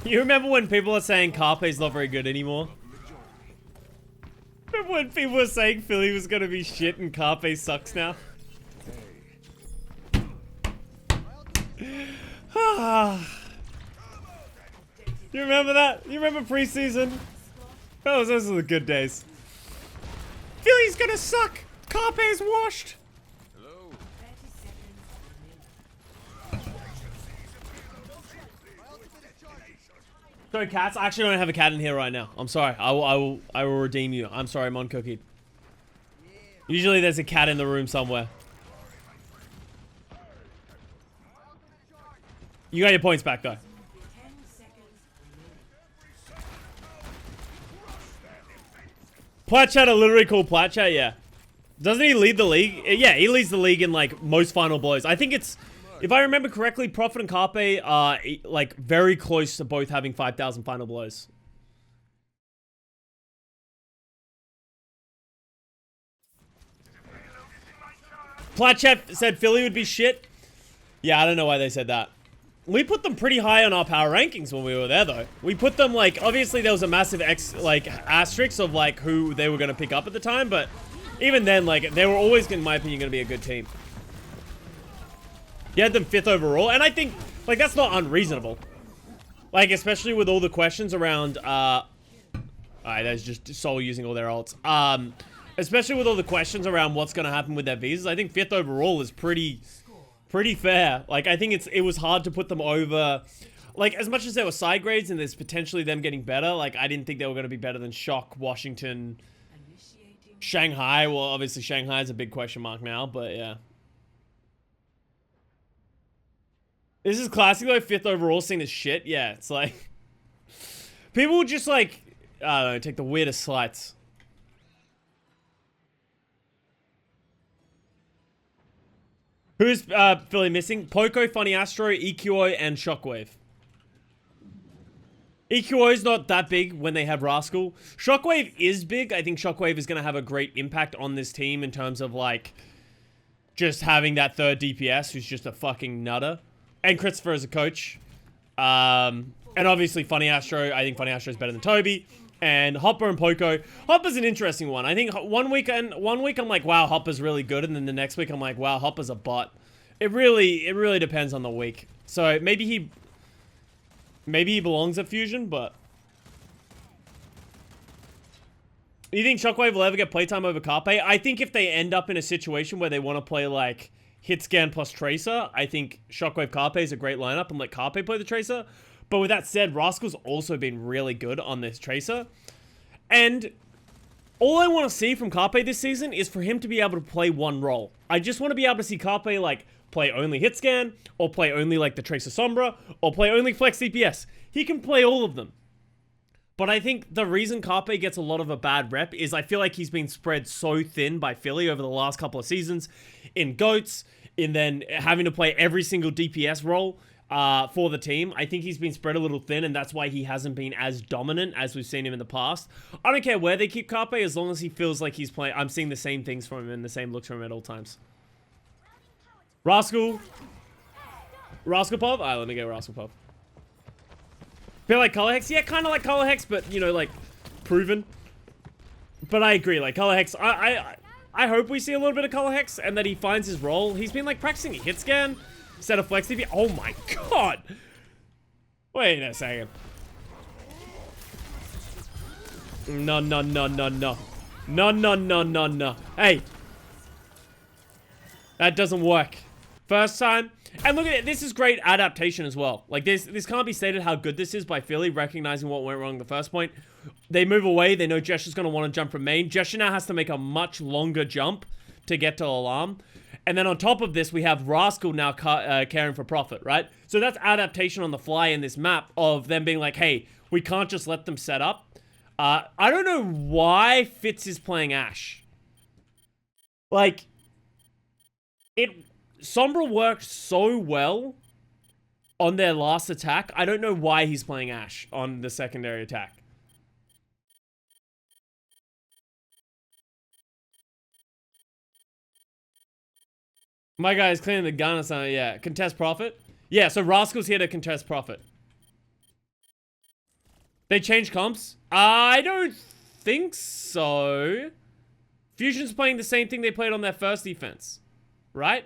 You remember when people are saying Carpe's not very good anymore? Remember when people were saying Philly was gonna be shit and Carpe sucks now? You remember that? You remember preseason? Fellas, those are the good days. Philly's gonna suck! Carpe's washed! Hello? 30 seconds. Sorry, cats. I actually don't have a cat in here right now. I'm sorry. I will redeem you. I'm sorry, Mon Cookie. Usually there's a cat in the room somewhere. You got your points back, though. 10 seconds. Platchat are literally called Platchat, yeah. Doesn't he lead the league? Yeah, he leads the league in, like, most final blows. I think it's... If I remember correctly, Prophet and Carpe are, like, very close to both having 5,000 final blows. Platchat said Philly would be shit. Yeah, I don't know why they said that. We put them pretty high on our power rankings when we were there, though. We put them, like, obviously there was a massive asterisk of, like, who they were going to pick up at the time, but even then, like, they were always, in my opinion, going to be a good team. You had them 5th overall, and I think, like, that's not unreasonable. Like, especially with all the questions around, alright, that's just Seoul using all their ults. Especially with all the questions around what's going to happen with their visas, I think 5th overall is pretty fair. Like, I think it was hard to put them over, like, as much as there were side grades and there's potentially them getting better, like, I didn't think they were going to be better than Shock, Washington, Initiating. Shanghai. Well, obviously Shanghai is a big question mark now, but yeah. This is classic though, 5th overall seen as shit. Yeah, it's like... People just like... I don't know, take the weirdest slights. Who's Philly missing? Poco, Funny Astro, EQO, and Shockwave. EQO's not that big when they have Rascal. Shockwave is big. I think Shockwave is going to have a great impact on this team in terms of like... Just having that third DPS who's just a fucking nutter. And Christopher as a coach. And obviously Funny Astro, I think Funny Astro is better than Toby. And Hopper and Poco. Hopper's an interesting one. I think one week I'm like, wow, Hopper's really good, and then the next week I'm like, wow, Hopper's a bot. It really depends on the week. So maybe he belongs at Fusion, but you think Shockwave will ever get playtime over Carpe? I think if they end up in a situation where they want to play like Hitscan plus Tracer, I think Shockwave Carpe is a great lineup and let Carpe play the Tracer. But with that said, Rascal's also been really good on this Tracer. And all I want to see from Carpe this season is for him to be able to play one role. I just want to be able to see Carpe like play only Hitscan, or play only like the Tracer Sombra, or play only Flex DPS. He can play all of them. But I think the reason Carpe gets a lot of a bad rep is I feel like he's been spread so thin by Philly over the last couple of seasons in GOATs, in then having to play every single DPS role for the team. I think he's been spread a little thin, and that's why he hasn't been as dominant as we've seen him in the past. I don't care where they keep Carpe, as long as he feels like he's playing. I'm seeing the same things from him and the same looks from him at all times. Rascal Pop? Alright, let me get Rascal Pop. Feel like Color Hex? Yeah, kind of like Color Hex, but, you know, like, proven. But I agree, like, Color Hex, I hope we see a little bit of Color Hex, and that he finds his role. He's been, like, practicing hit scan instead of Flex DP. Oh my god! Wait a second. No. No. Hey! That doesn't work. First time. And look at it, this is great adaptation as well. Like, this can't be stated how good this is by Philly, recognizing what went wrong the first point. They move away, they know Jesha's going to want to jump from main. Jesha now has to make a much longer jump to get to Alarm. And then on top of this, we have Rascal now caring for Prophet, right? So that's adaptation on the fly in this map of them being like, hey, we can't just let them set up. I don't know why Fitz is playing Ashe. Like, Sombra worked so well on their last attack. I don't know why he's playing Ashe on the secondary attack. My guy is cleaning the gun or something. Yeah, contest Prophet. Yeah, so Rascal's here to contest Prophet. They changed comps? I don't think so. Fusion's playing the same thing they played on their first defense. Right?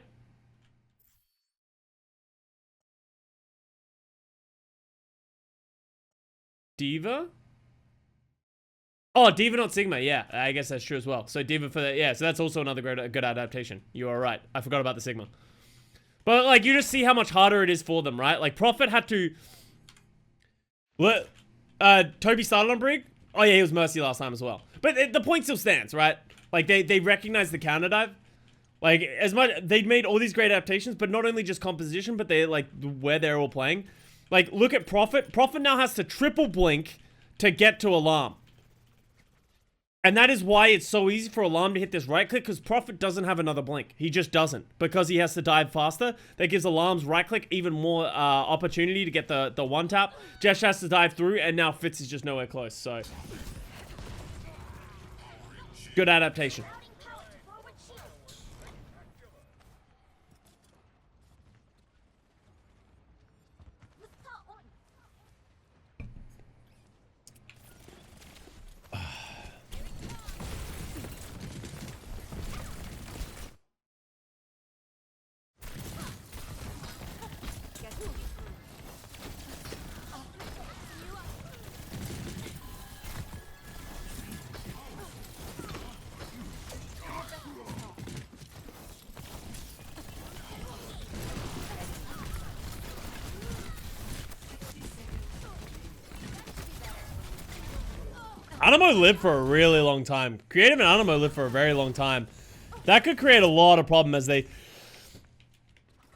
Diva? Oh, Diva, not Sigma. Yeah, I guess that's true as well. So Diva for that. Yeah, so that's also another good adaptation. You are right. I forgot about the Sigma. But, like, you just see how much harder it is for them, right? Like, Prophet had to... Toby started on Brig? Oh, yeah, he was Mercy last time as well. But the point still stands, right? Like, they recognize the counter dive. Like, as much... They'd made all these great adaptations, but not only just composition, but they, like, where they're all playing. Like, look at Prophet. Prophet now has to triple blink to get to Alarm. And that is why it's so easy for Alarm to hit this right click, because Prophet doesn't have another blink. He just doesn't. Because he has to dive faster. That gives Alarm's right click even more opportunity to get the one tap. Jesh has to dive through, and now Fitz is just nowhere close, so. Good adaptation. Animo lived for a really long time. Creative and Animo lived for a very long time. That could create a lot of problem as their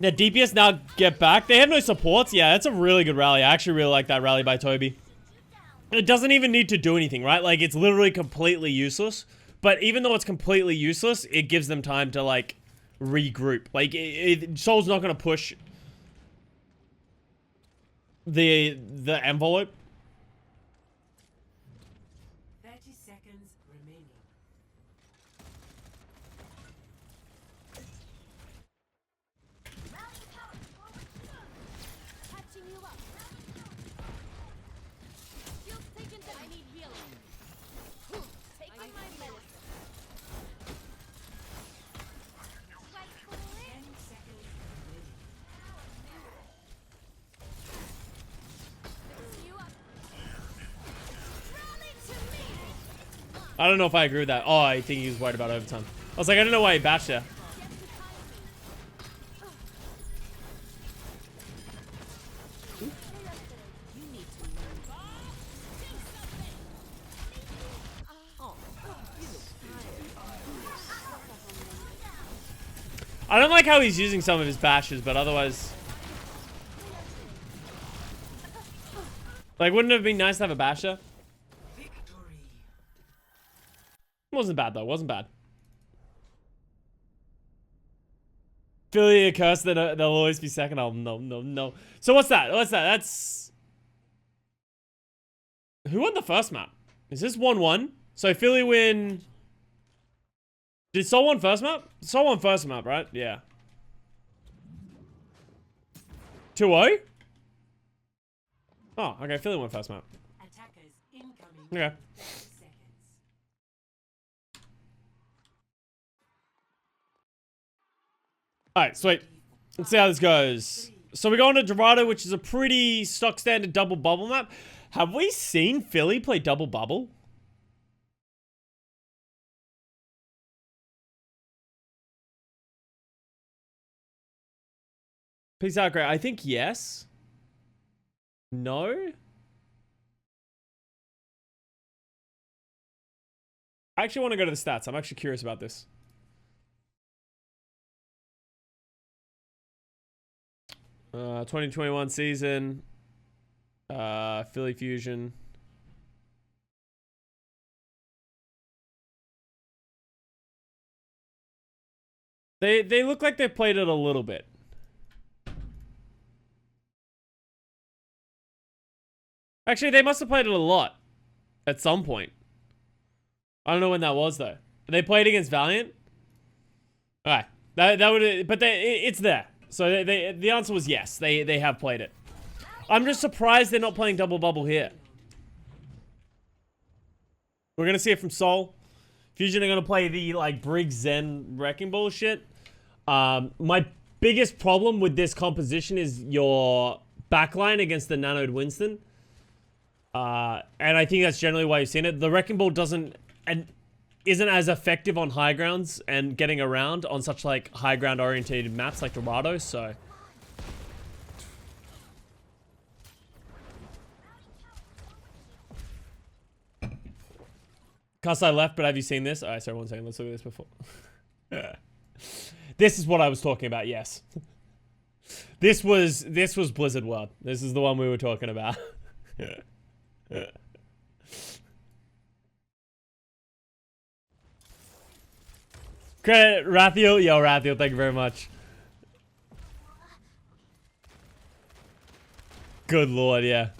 DPS now get back. They have no supports. Yeah, that's a really good rally. I actually really like that rally by Toby. It doesn't even need to do anything, right? Like, it's literally completely useless. But even though it's completely useless, it gives them time to, like, regroup. Like, Soul's not going to push the envelope. 30 seconds remaining. Catching you up. I don't know if I agree with that. Oh, I think he was worried about overtime. I was like, I don't know why he bashed there. I don't like how he's using some of his bashes, but otherwise... Like, wouldn't it have been nice to have a basher? Wasn't bad, though. Wasn't bad. Philly a curse, then they'll always be second. Oh, no, no, no. So what's that? What's that? That's... Who won the first map? Is this 1-1? So Philly win... Did Seoul won first map? Seoul won first map, right? Yeah. 2-0? Oh, okay. Philly won first map. Attackers incoming. Okay. 30 seconds. Alright, sweet. Let's see how this goes. So we're going to Dorado, which is a pretty stock standard double bubble map. Have we seen Philly play double bubble? Peace out, great. I think yes. No? I actually want to go to the stats. I'm actually curious about this. Uh, 2021 season. Philly Fusion. They look like they played it a little bit. Actually, they must have played it a lot at some point. I don't know when that was though. They played against Valiant. All right, that would, but it's there. So the answer was yes. They have played it. I'm just surprised they're not playing double bubble here. We're gonna see it from Seoul. Fusion are gonna play the like Briggs Zen Wrecking Ball shit. My biggest problem with this composition is your backline against the nanoed Winston. And I think that's generally why you've seen it. The Wrecking Ball isn't as effective on high grounds and getting around on such like high ground orientated maps like Dorado, so. Custa left, but have you seen this? Alright, sorry, 1 second. Let's look at this before. This is what I was talking about, yes. This was Blizzard World. This is the one we were talking about. Credit Rathiel. Yo, Rathiel, thank you very much. Good lord, yeah.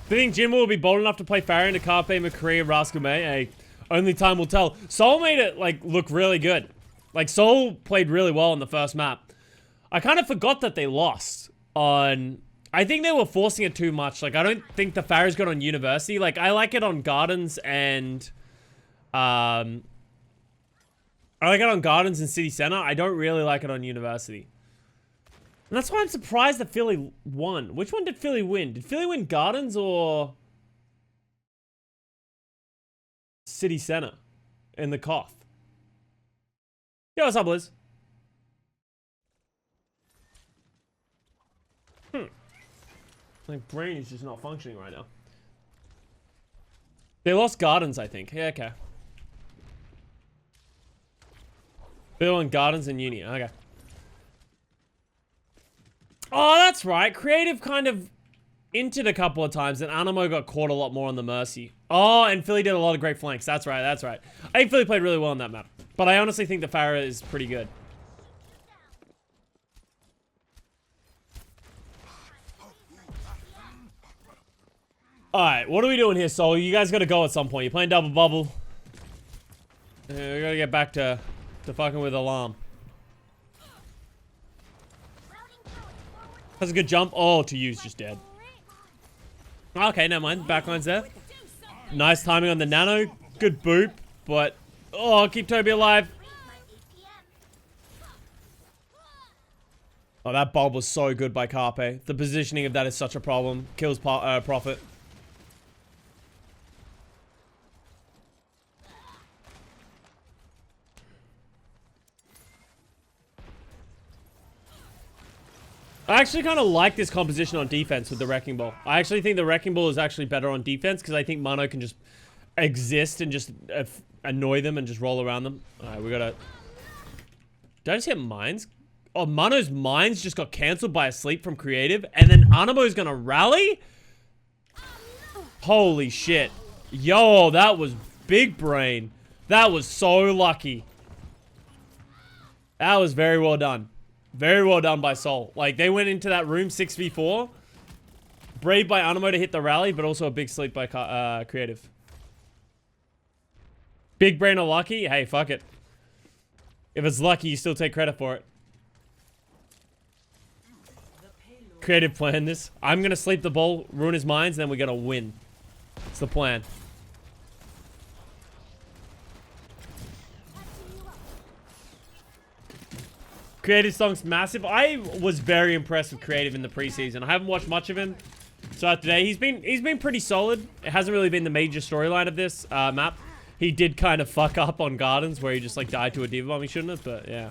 Do you think Jim will be bold enough to play Pharah into Carpe, McCree, Rascal May? Hey, only time will tell. Seoul made it, like, look really good. Like, Seoul played really well in the first map. I kind of forgot that they lost on... I think they were forcing it too much. Like, I don't think the Pharah's got on University. Like, I like it on Gardens and... I like it on Gardens and City Center. I don't really like it on University. And that's why I'm surprised that Philly won. Which one did Philly win? Did Philly win Gardens or... City Center? In the Koth? Yo, what's up, Liz? My brain is just not functioning right now. They lost Gardens, I think. Yeah, okay. Bill and Gardens and Uni. Okay. Oh, that's right. Creative kind of entered a couple of times, and Animo got caught a lot more on the Mercy. Oh, and Philly did a lot of great flanks. That's right, that's right. I think Philly played really well on that map. But I honestly think the Pharah is pretty good. Alright, what are we doing here, Soul? You guys gotta go at some point. You're playing double bubble. We gotta get back to fucking with Alarm. That's a good jump. Oh, to use just dead. Okay, never mind. Backline's there. Nice timing on the nano. Good boop, but... Oh, keep Toby alive. Oh, that bulb was so good by Carpe. The positioning of that is such a problem. Kills Prophet. I actually kind of like this composition on defense with the Wrecking Ball. I actually think the Wrecking Ball is actually better on defense because I think Mano can just exist and just annoy them and just roll around them. Alright, we gotta... Did I just hit mines? Oh, Mano's mines just got cancelled by a sleep from creative, and then Anamo's gonna rally? Holy shit. Yo, that was big brain. That was so lucky. That was very well done. Very well done by Seoul. Like, they went into that room 6v4. Brave by Animo to hit the rally, but also a big sleep by creative. Big brain or lucky? Hey, fuck it. If it's lucky, you still take credit for it. Creative planned this. I'm gonna sleep the ball, ruin his mines, and then we're gonna win. It's the plan. Creative song's massive. I was very impressed with Creative in the preseason. I haven't watched much of him. So today he's been pretty solid. It hasn't really been the major storyline of this map. He did kind of fuck up on Gardens where he just like died to a Diva bomb he shouldn't have, but yeah.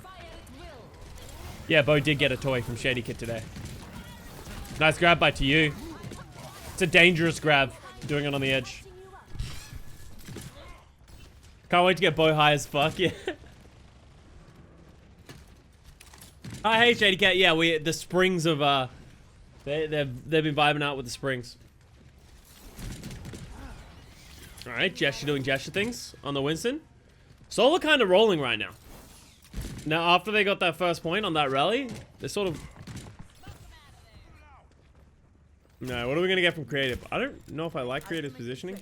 Yeah, Bo did get a toy from Shady Kid today. Nice grab by to you. It's a dangerous grab, doing it on the edge. Can't wait to get Bo high as fuck, yeah. Oh, hey, Shady Cat. Yeah, the springs of, they've been vibing out with the springs. Alright, Gesture doing gesture things on the Winston. Solar kind of rolling right now. Now, after they got that first point on that rally, they're sort of... No, what are we going to get from Creative? I don't know if I like Creative's positioning.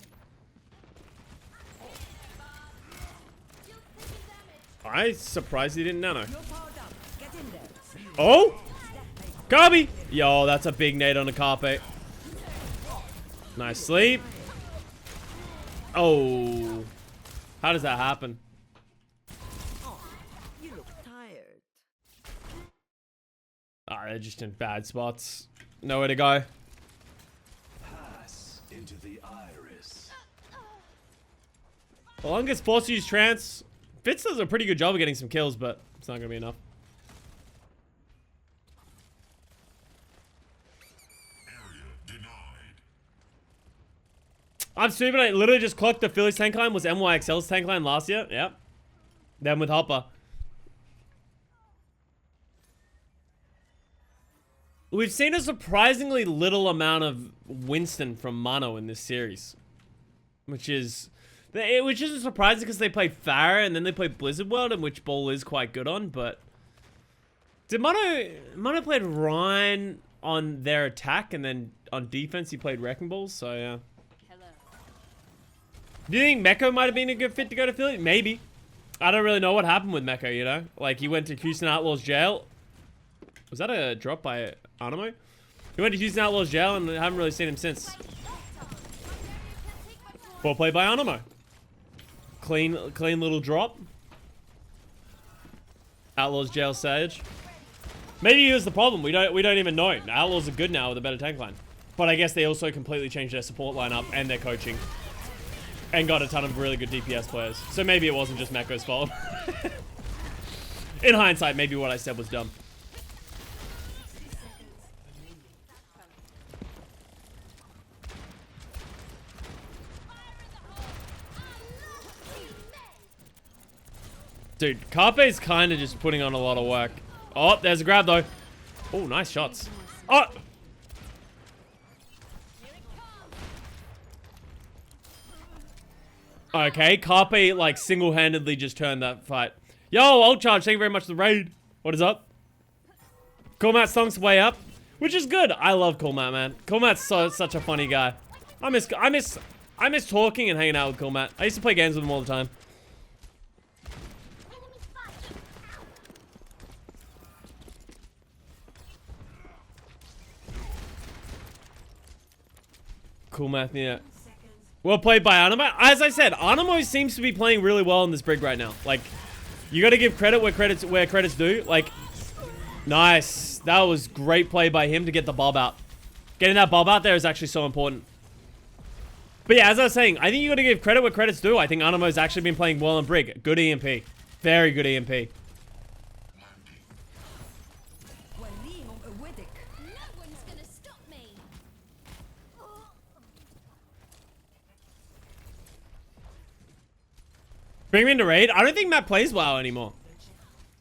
I'm surprised he didn't nano. Oh! Carby! Yo, that's a big nade on a Carpe. Nice sleep. Oh. How does that happen? You look tired. Ah, they're just in bad spots. Nowhere to go. Pass into the iris. Well, Long gets forced to use trance. Fitz does a pretty good job of getting some kills, but it's not going to be enough. I'm stupid. I literally just clocked the Phillies tank line was MYXL's tank line last year. Yep. Then with Hopper. We've seen a surprisingly little amount of Winston from Mano in this series. Which isn't surprising because they played Farah and then they played Blizzard World, and which Ball is quite good on, but... Did Mano played Ryan on their attack, and then on defense he played Wrecking Balls, so yeah. Do you think Meko might have been a good fit to go to Philly? Maybe. I don't really know what happened with Meko, you know? Like, he went to Houston Outlaws jail. Was that a drop by Animo? He went to Houston Outlaws jail and I haven't really seen him since. Ball play by Animo. Clean little drop. Outlaws jail Sage. Maybe he was the problem. We don't even know. Outlaws are good now with a better tank line. But I guess they also completely changed their support lineup and their coaching. And got a ton of really good DPS players. So maybe it wasn't just Meko's fault. In hindsight, maybe what I said was dumb. Dude, Carpe's kind of just putting on a lot of work. Oh, there's a grab though. Oh, nice shots. Oh! Okay, Carpe, like, single-handedly just turned that fight. Yo, Old Charge, thank you very much for the raid. What is up? Cool Matt Song's way up, which is good. I love Cool Matt, man. Cool Matt's such a funny guy. I miss talking and hanging out with Cool Matt. I used to play games with him all the time. Cool Matt, yeah. Well played by Animo. As I said, Animo seems to be playing really well in this brig right now. Like, you got to give credit where credit's due. Like, nice. That was great play by him to get the bob out. Getting that bob out there is actually so important. But yeah, as I was saying, I think you got to give credit where credit's due. I think Anamo's actually been playing well on Brig. Good EMP. Very good EMP. No one's gonna stop me. Bring him into raid. I don't think Matt plays WoW anymore.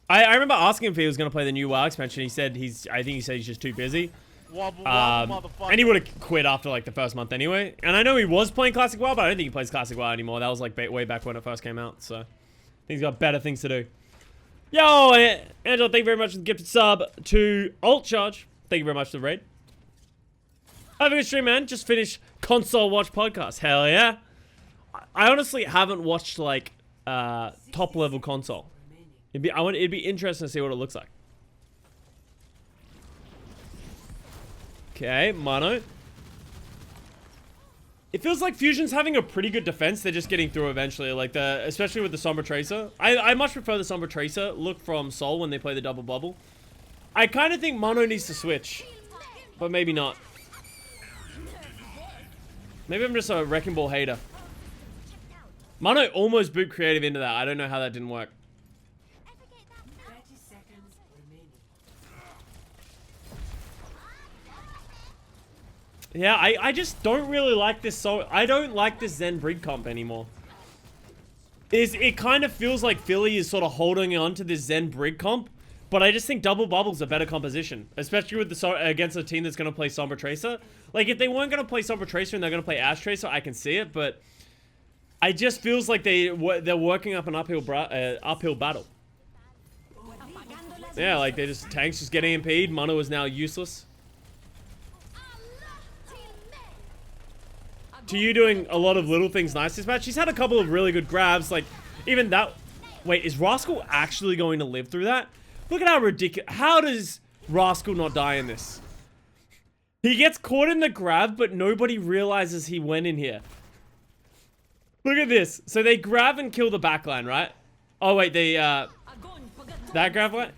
I remember asking him if he was going to play the new WoW expansion. He said I think he said he's just too busy. Wobble, wobble, And he would have quit after like the first month anyway. And I know he was playing Classic WoW, but I don't think he plays Classic WoW anymore. That was like way back when it first came out. So I think he's got better things to do. Yo, Angela, thank you very much for the gifted sub to Alt Charge. Thank you very much for the raid. Have a good stream, man. Just finished Console Watch podcast. Hell yeah. I honestly haven't watched like top level console. It'd be interesting to see what it looks like. Okay, Mono. It feels like Fusion's having a pretty good defense. They're just getting through eventually, like especially with the Sombra Tracer. I much prefer the Sombra Tracer look from Seoul when they play the double bubble. I kind of think Mono needs to switch, but maybe not. Maybe I'm just a Wrecking Ball hater. Mono almost boot creative into that. I don't know how that didn't work. 30 seconds remaining. Yeah, I just don't really like this. So I don't like this Zen Brig comp anymore. It kind of feels like Philly is sort of holding on to this Zen Brig comp, but I just think double bubble's a better composition, especially with the against a team that's going to play Sombra Tracer. Like if they weren't going to play Sombra Tracer and they're going to play Ash Tracer, I can see it, but I just feels like they're working up an uphill battle. Yeah, like they just tanks just getting EMP'd. Mono is now useless. To you doing a lot of little things nice this match. She's had a couple of really good grabs. Like, even that... Wait, is Rascal actually going to live through that? Look at how ridiculous... How does Rascal not die in this? He gets caught in the grab, but nobody realizes he went in here. Look at this. So they grab and kill the backline, right? Oh, wait, they, that grab line?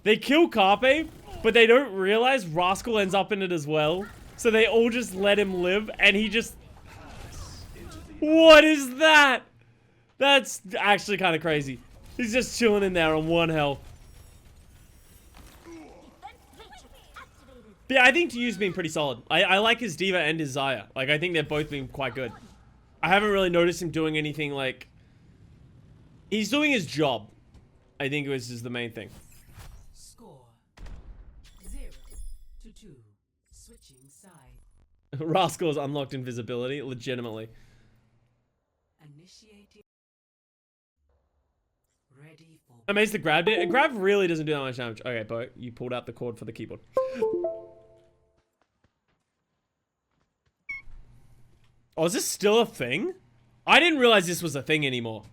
They kill Carpe, but they don't realize Rascal ends up in it as well. So they all just let him live, and he just... What is that? That's actually kind of crazy. He's just chilling in there on 1 health. But yeah, I think Tuyu's been pretty solid. I like his Diva and his Xayah. Like, I think they've both been quite good. I haven't really noticed him doing anything like... He's doing his job. I think is the main thing. Score 0-2. Switching side. Rascal has unlocked invisibility, legitimately. Initiating. Ready for. Amazed the grab did. Grab really doesn't do that much damage. Okay, Bo, you pulled out the cord for the keyboard. Oh, is this still a thing? I didn't realize this was a thing anymore.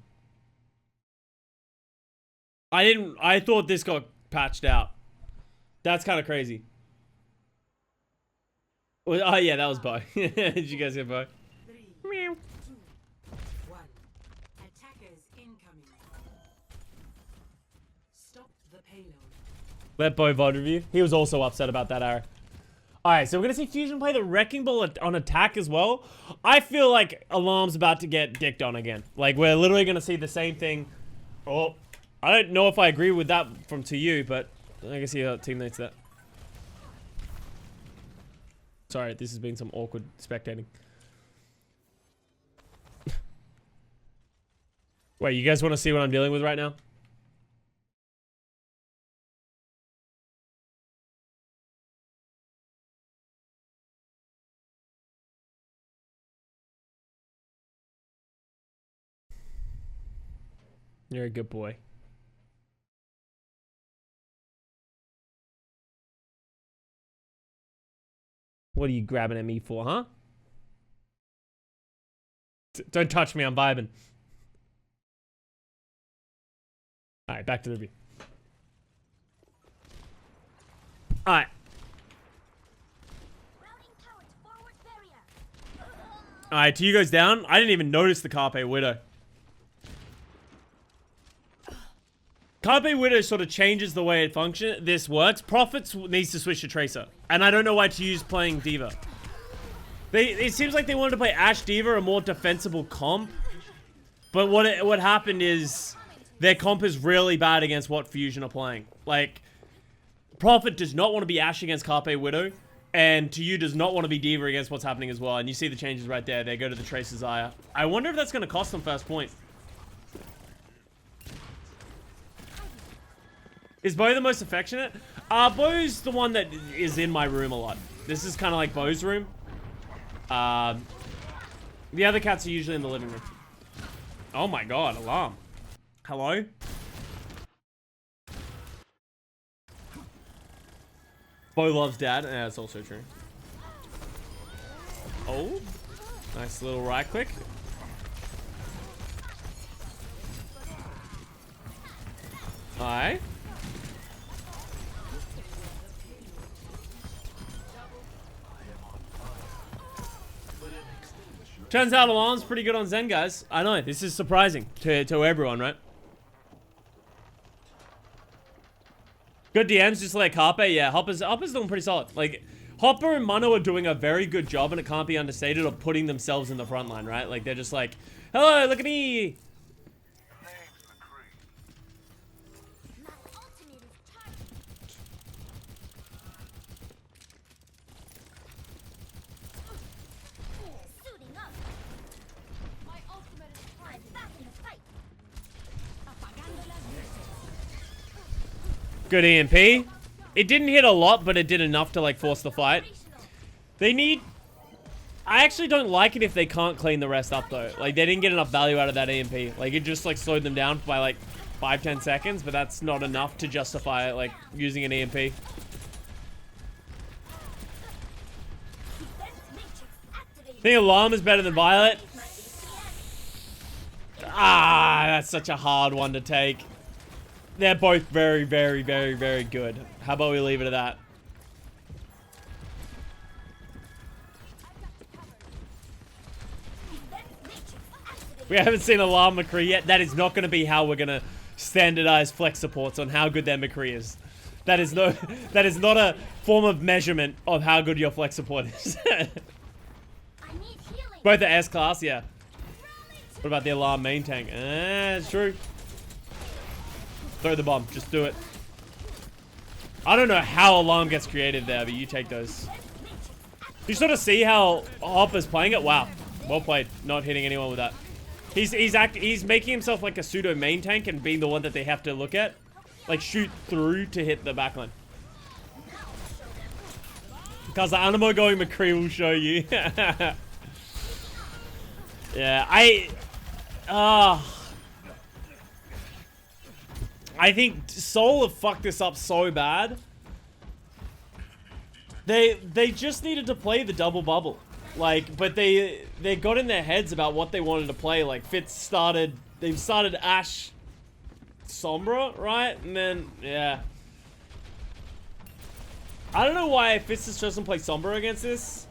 I thought this got patched out. That's kind of crazy. Well, oh yeah, that was Bo. Did you guys hear Bo? 3, Meow. 2, 1. Attackers incoming. Stop the payload. Let Bo VOD review. He was also upset about that arrow. Alright, so we're going to see Fusion play the Wrecking Ball on attack as well. I feel like Alarm's about to get dicked on again. Like, we're literally going to see the same thing. Oh, I don't know if I agree with that from to you, but I can see how teammates that. Sorry, this has been some awkward spectating. Wait, you guys want to see what I'm dealing with right now? You're a good boy. What are you grabbing at me for, huh? Don't touch me, I'm vibing. Alright, back to the review. Alright. Alright, Tuyu goes down. I didn't even notice the Carpe Widow. Carpe Widow sort of changes the way this works. Profits needs to switch to Tracer. And I don't know why to use playing Diva. It seems like they wanted to play Ashe Diva, a more defensible comp. But what happened is their comp is really bad against what Fusion are playing. Like, Prophet does not want to be Ashe against Carpe Widow. And to you does not want to be Diva against what's happening as well. And you see the changes right there. They go to the Tracer Zaya. I wonder if that's going to cost them first point. Is Bo the most affectionate? Bo's the one that is in my room a lot. This is kind of like Bo's room. The other cats are usually in the living room. Oh my god, alarm. Hello? Bo loves dad. Yeah, that's also true. Oh. Nice little right click. Hi. Turns out alarm's pretty good on Zen, guys. I know, this is surprising to everyone, right? Good DMs, just like Carpe. Yeah, Hopper's doing pretty solid. Like, Hopper and Mano are doing a very good job, and it can't be understated, of putting themselves in the front line, right? Like, they're just like, hello, look at me. My ultimate is charging. Suiting up. My ultimate is charging. I'm back in the fight. Good EMP. It didn't hit a lot, but it did enough to, like, force the fight. They need... I actually don't like it if they can't clean the rest up, though. Like, they didn't get enough value out of that EMP. Like, it just, like, slowed them down by, like, 5-10 seconds, but that's not enough to justify, like, using an EMP. I think Alarm is better than Violet. Ah, that's such a hard one to take. They're both very, very, very, very good. How about we leave it at that? We haven't seen Alarm McCree yet. That is not going to be how we're going to standardize flex supports on how good their McCree is. That is not a form of measurement of how good your flex support is. Both the S class, yeah. What about the Alarm main tank? It's true. Throw the bomb. Just do it. I don't know how Alarm gets created there, but you take those. You sort of see how Hopper's playing it. Wow. Well played. Not hitting anyone with that. He's making himself like a pseudo main tank and being the one that they have to look at. Like shoot through to hit the backline. Because the Animo going McCree will show you. Yeah, I think Seoul have fucked this up so bad. They just needed to play the double bubble. Like, but they got in their heads about what they wanted to play. Like, Fitz started Ashe Sombra, right? And then, yeah. I don't know why Fitz just doesn't play Sombra against this.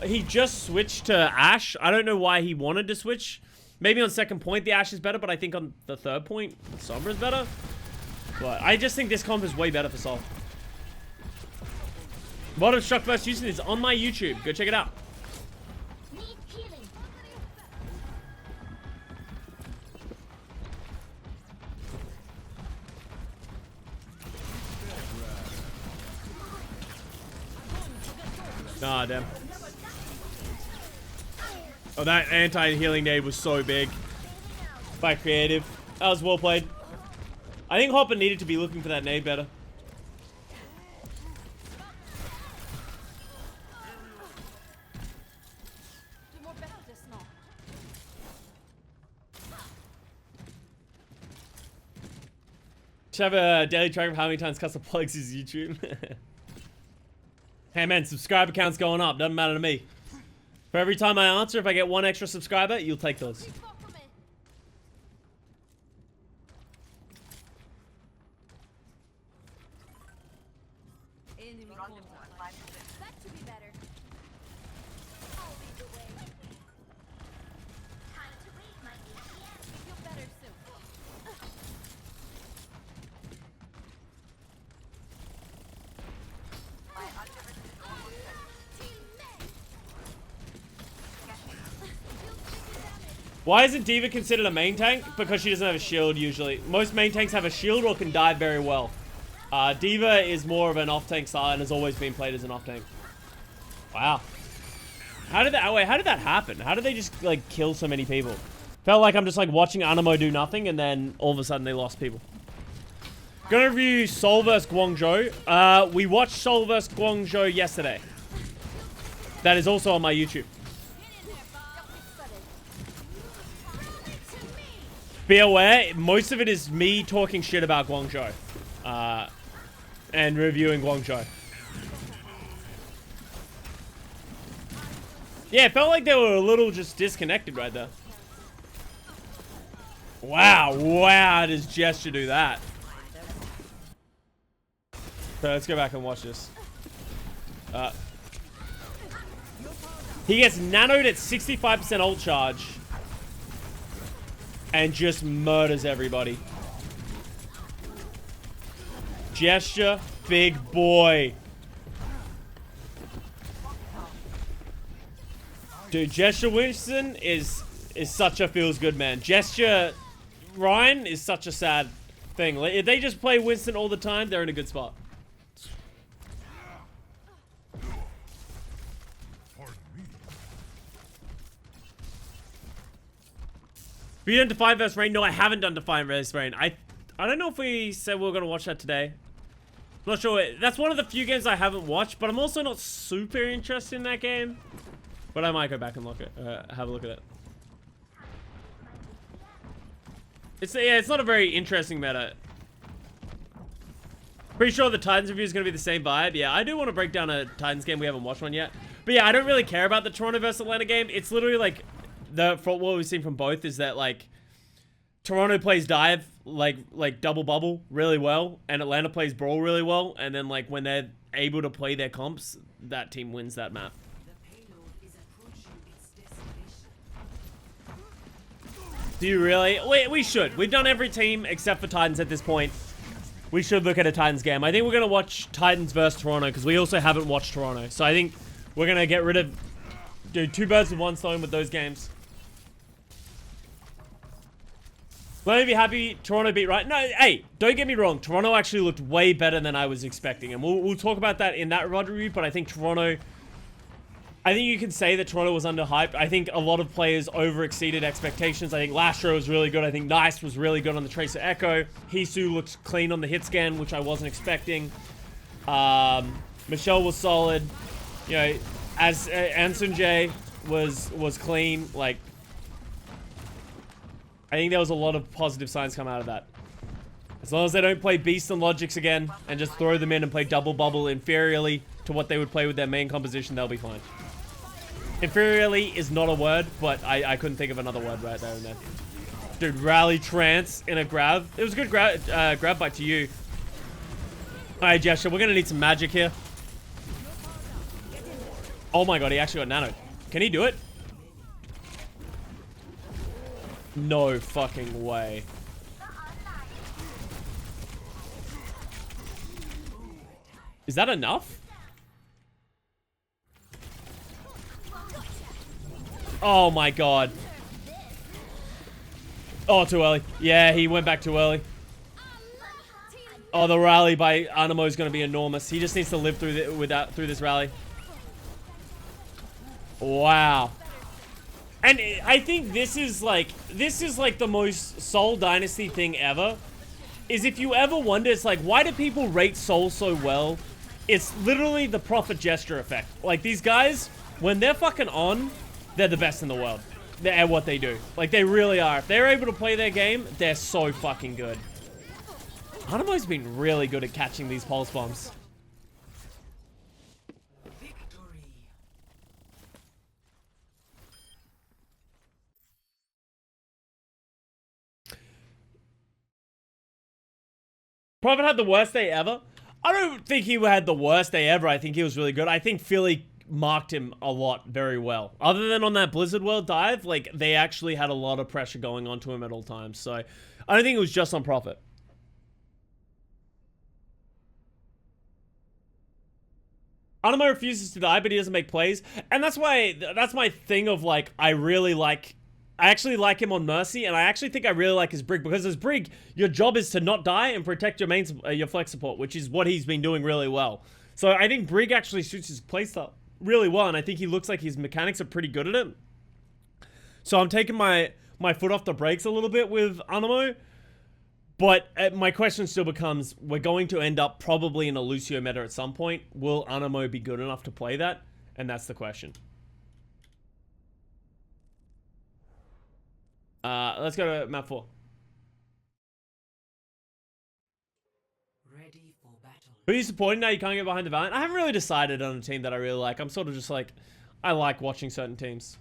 He just switched to Ashe. I don't know why he wanted to switch. Maybe on second point the Ashe is better, but I think on the third point Sombra is better. But I just think this comp is way better for Sol. Bottom Shock vs. Houston is on my YouTube. Go check it out. Ah, damn. Oh, that anti-healing nade was so big. By Creative. That was well played. I think Hopper needed to be looking for that nade better. Should have a daily track of how many times Custa plugs his YouTube. Hey man, subscriber count's going up. Doesn't matter to me. For every time I answer, if I get one extra subscriber, you'll take those. That should be better. I'll lead the way. Time to read my ATM. You'll better soon. Why isn't Diva considered a main tank? Because she doesn't have a shield usually. Most main tanks have a shield or can dive very well. Diva is more of an off-tank style and has always been played as an off-tank. Wow. How did that happen? How did they just, like, kill so many people? Felt like I'm just, like, watching Animo do nothing and then all of a sudden they lost people. Gonna review Seoul vs Guangzhou. We watched Seoul vs Guangzhou yesterday. That is also on my YouTube. Be aware, most of it is me talking shit about Guangzhou. And reviewing Guangzhou. Yeah, it felt like they were a little just disconnected right there. Wow, wow, does Gesture do that? So let's go back and watch this. He gets nanoed at 65% ult charge. And just murders everybody. Gesture, big boy. Dude, Gesture Winston is such a feels good man. Gesture Ryan is such a sad thing. Like, if they just play Winston all the time, they're in a good spot. Have you done Defiant vs Rain? No, I haven't done Defiant vs Rain. I don't know if we said we were going to watch that today. I'm not sure. That's one of the few games I haven't watched, but I'm also not super interested in that game. But I might go back and have a look at it. It's not a very interesting meta. Pretty sure the Titans review is going to be the same vibe. Yeah, I do want to break down a Titans game. We haven't watched one yet. But yeah, I don't really care about the Toronto vs Atlanta game. It's literally like... What we've seen from both is that, like, Toronto plays dive, like double bubble really well, and Atlanta plays brawl really well, and then, like, when they're able to play their comps, that team wins that map. The payload is approaching its destination. Do you really? We should. We've done every team except for Titans at this point. We should look at a Titans game. I think we're going to watch Titans versus Toronto, because we also haven't watched Toronto. So I think we're going to get rid of... Dude, 2 birds with 1 stone with those games. Let me be happy Toronto beat right. No, hey, don't get me wrong. Toronto actually looked way better than I was expecting. And we'll talk about that in that VOD review. But I think Toronto... I think you can say that Toronto was underhyped. I think a lot of players over-exceeded expectations. I think Lastro was really good. I think Nice was really good on the Tracer Echo. Hisu looks clean on the hit scan, which I wasn't expecting. Michelle was solid. You know, as Anson J was clean. Like... I think there was a lot of positive signs come out of that. As long as they don't play Beast and Logics again and just throw them in and play double bubble inferiorly to what they would play with their main composition, they'll be fine. Inferiorly is not a word, but I couldn't think of another word right there and then. Dude, rally trance in a grab. It was a good grab bite to you. Alright, Gesture, we're gonna need some magic here. Oh my god, he actually got nanoed. Can he do it? No fucking way. Is that enough? Oh my god. Oh, too early. Yeah, he went back too early. Oh, the rally by Animo is going to be enormous. He just needs to live through this rally. Wow. And I think this is like the most Seoul Dynasty thing ever. Is if you ever wonder, it's like, why do people rate Seoul so well? It's literally the Prophet Gesture effect. Like, these guys, when they're fucking on, they're the best in the world. They're at what they do. Like, they really are. If they're able to play their game, they're so fucking good. Animo's been really good at catching these pulse bombs. Prophet had the worst day ever. I don't think he had the worst day ever. I think he was really good. I think Philly marked him a lot very well. Other than on that Blizzard World dive, like, they actually had a lot of pressure going on to him at all times. So, I don't think it was just on Prophet. Animo refuses to die, but he doesn't make plays. And that's why, that's my thing of, like, I really like I actually like him on Mercy, and I actually think I really like his Brig, because as Brig, your job is to not die and protect your main, your flex support, which is what he's been doing really well. So I think Brig actually suits his playstyle really well, and I think he looks like his mechanics are pretty good at it. So I'm taking my foot off the brakes a little bit with Anemo, but my question still becomes, we're going to end up probably in a Lucio meta at some point. Will Anemo be good enough to play that? And that's the question. Let's go to map 4. Ready for battle. Who are you supporting now? You can't get behind the Valiant. I haven't really decided on a team that I really like. I'm sort of just like, I like watching certain teams.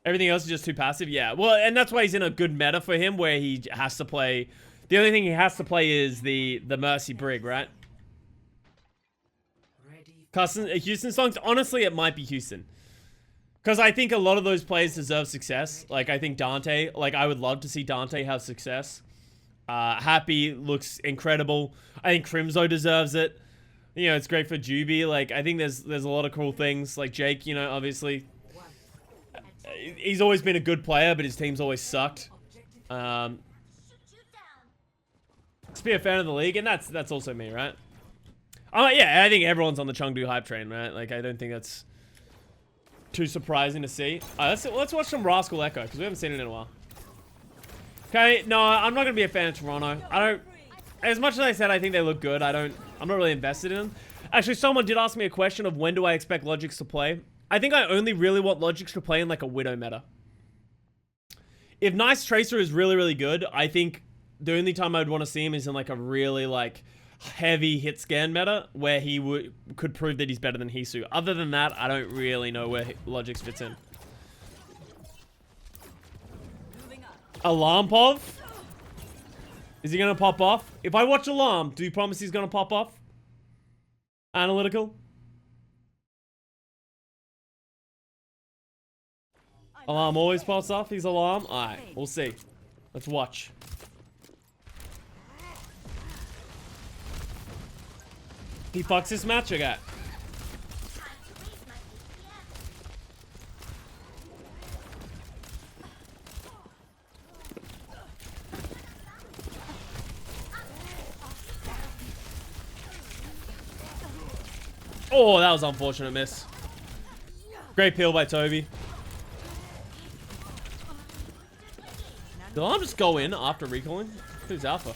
Everything else is just too passive. Yeah, well, and that's why he's in a good meta for him, where he has to play. The only thing he has to play is the Mercy Brig, right? Ready. Houston songs. Honestly, it might be Houston. Because I think a lot of those players deserve success. Like, I think Dante, like, I would love to see Dante have success. Happy looks incredible. I think Crimzo deserves it. You know, it's great for Juby. Like, I think there's a lot of cool things. Like, Jake, you know, obviously, he's always been a good player, but his team's always sucked. Just be a fan of the league, and that's also me, right? Yeah, I think everyone's on the Chengdu hype train, right? Like, I don't think that's too surprising to see. Let's watch some Rascal Echo, because we haven't seen it in a while. Okay, no, I'm not gonna be a fan of Toronto. I don't. As much as I said I think they look good, I'm not really invested in them. Actually, someone did ask me a question of when do I expect Logix to play. I think I only really want Logix to play in like a Widow meta. If Nice Tracer is really, really good, I think the only time I'd want to see him is in like a really like heavy hit scan meta where he could prove that he's better than Hisu. Other than that, I don't really know where Logix fits in. Alarm Pov? Is he gonna pop off? If I watch Alarm, do you promise he's gonna pop off? Analytical? Alarm always pops off. He's Alarm. Alright, we'll see. Let's watch. He fucks this match, I got. Oh, that was an unfortunate miss. Great peel by Toby. Did Alarm just go in after recalling? Who's Alpha?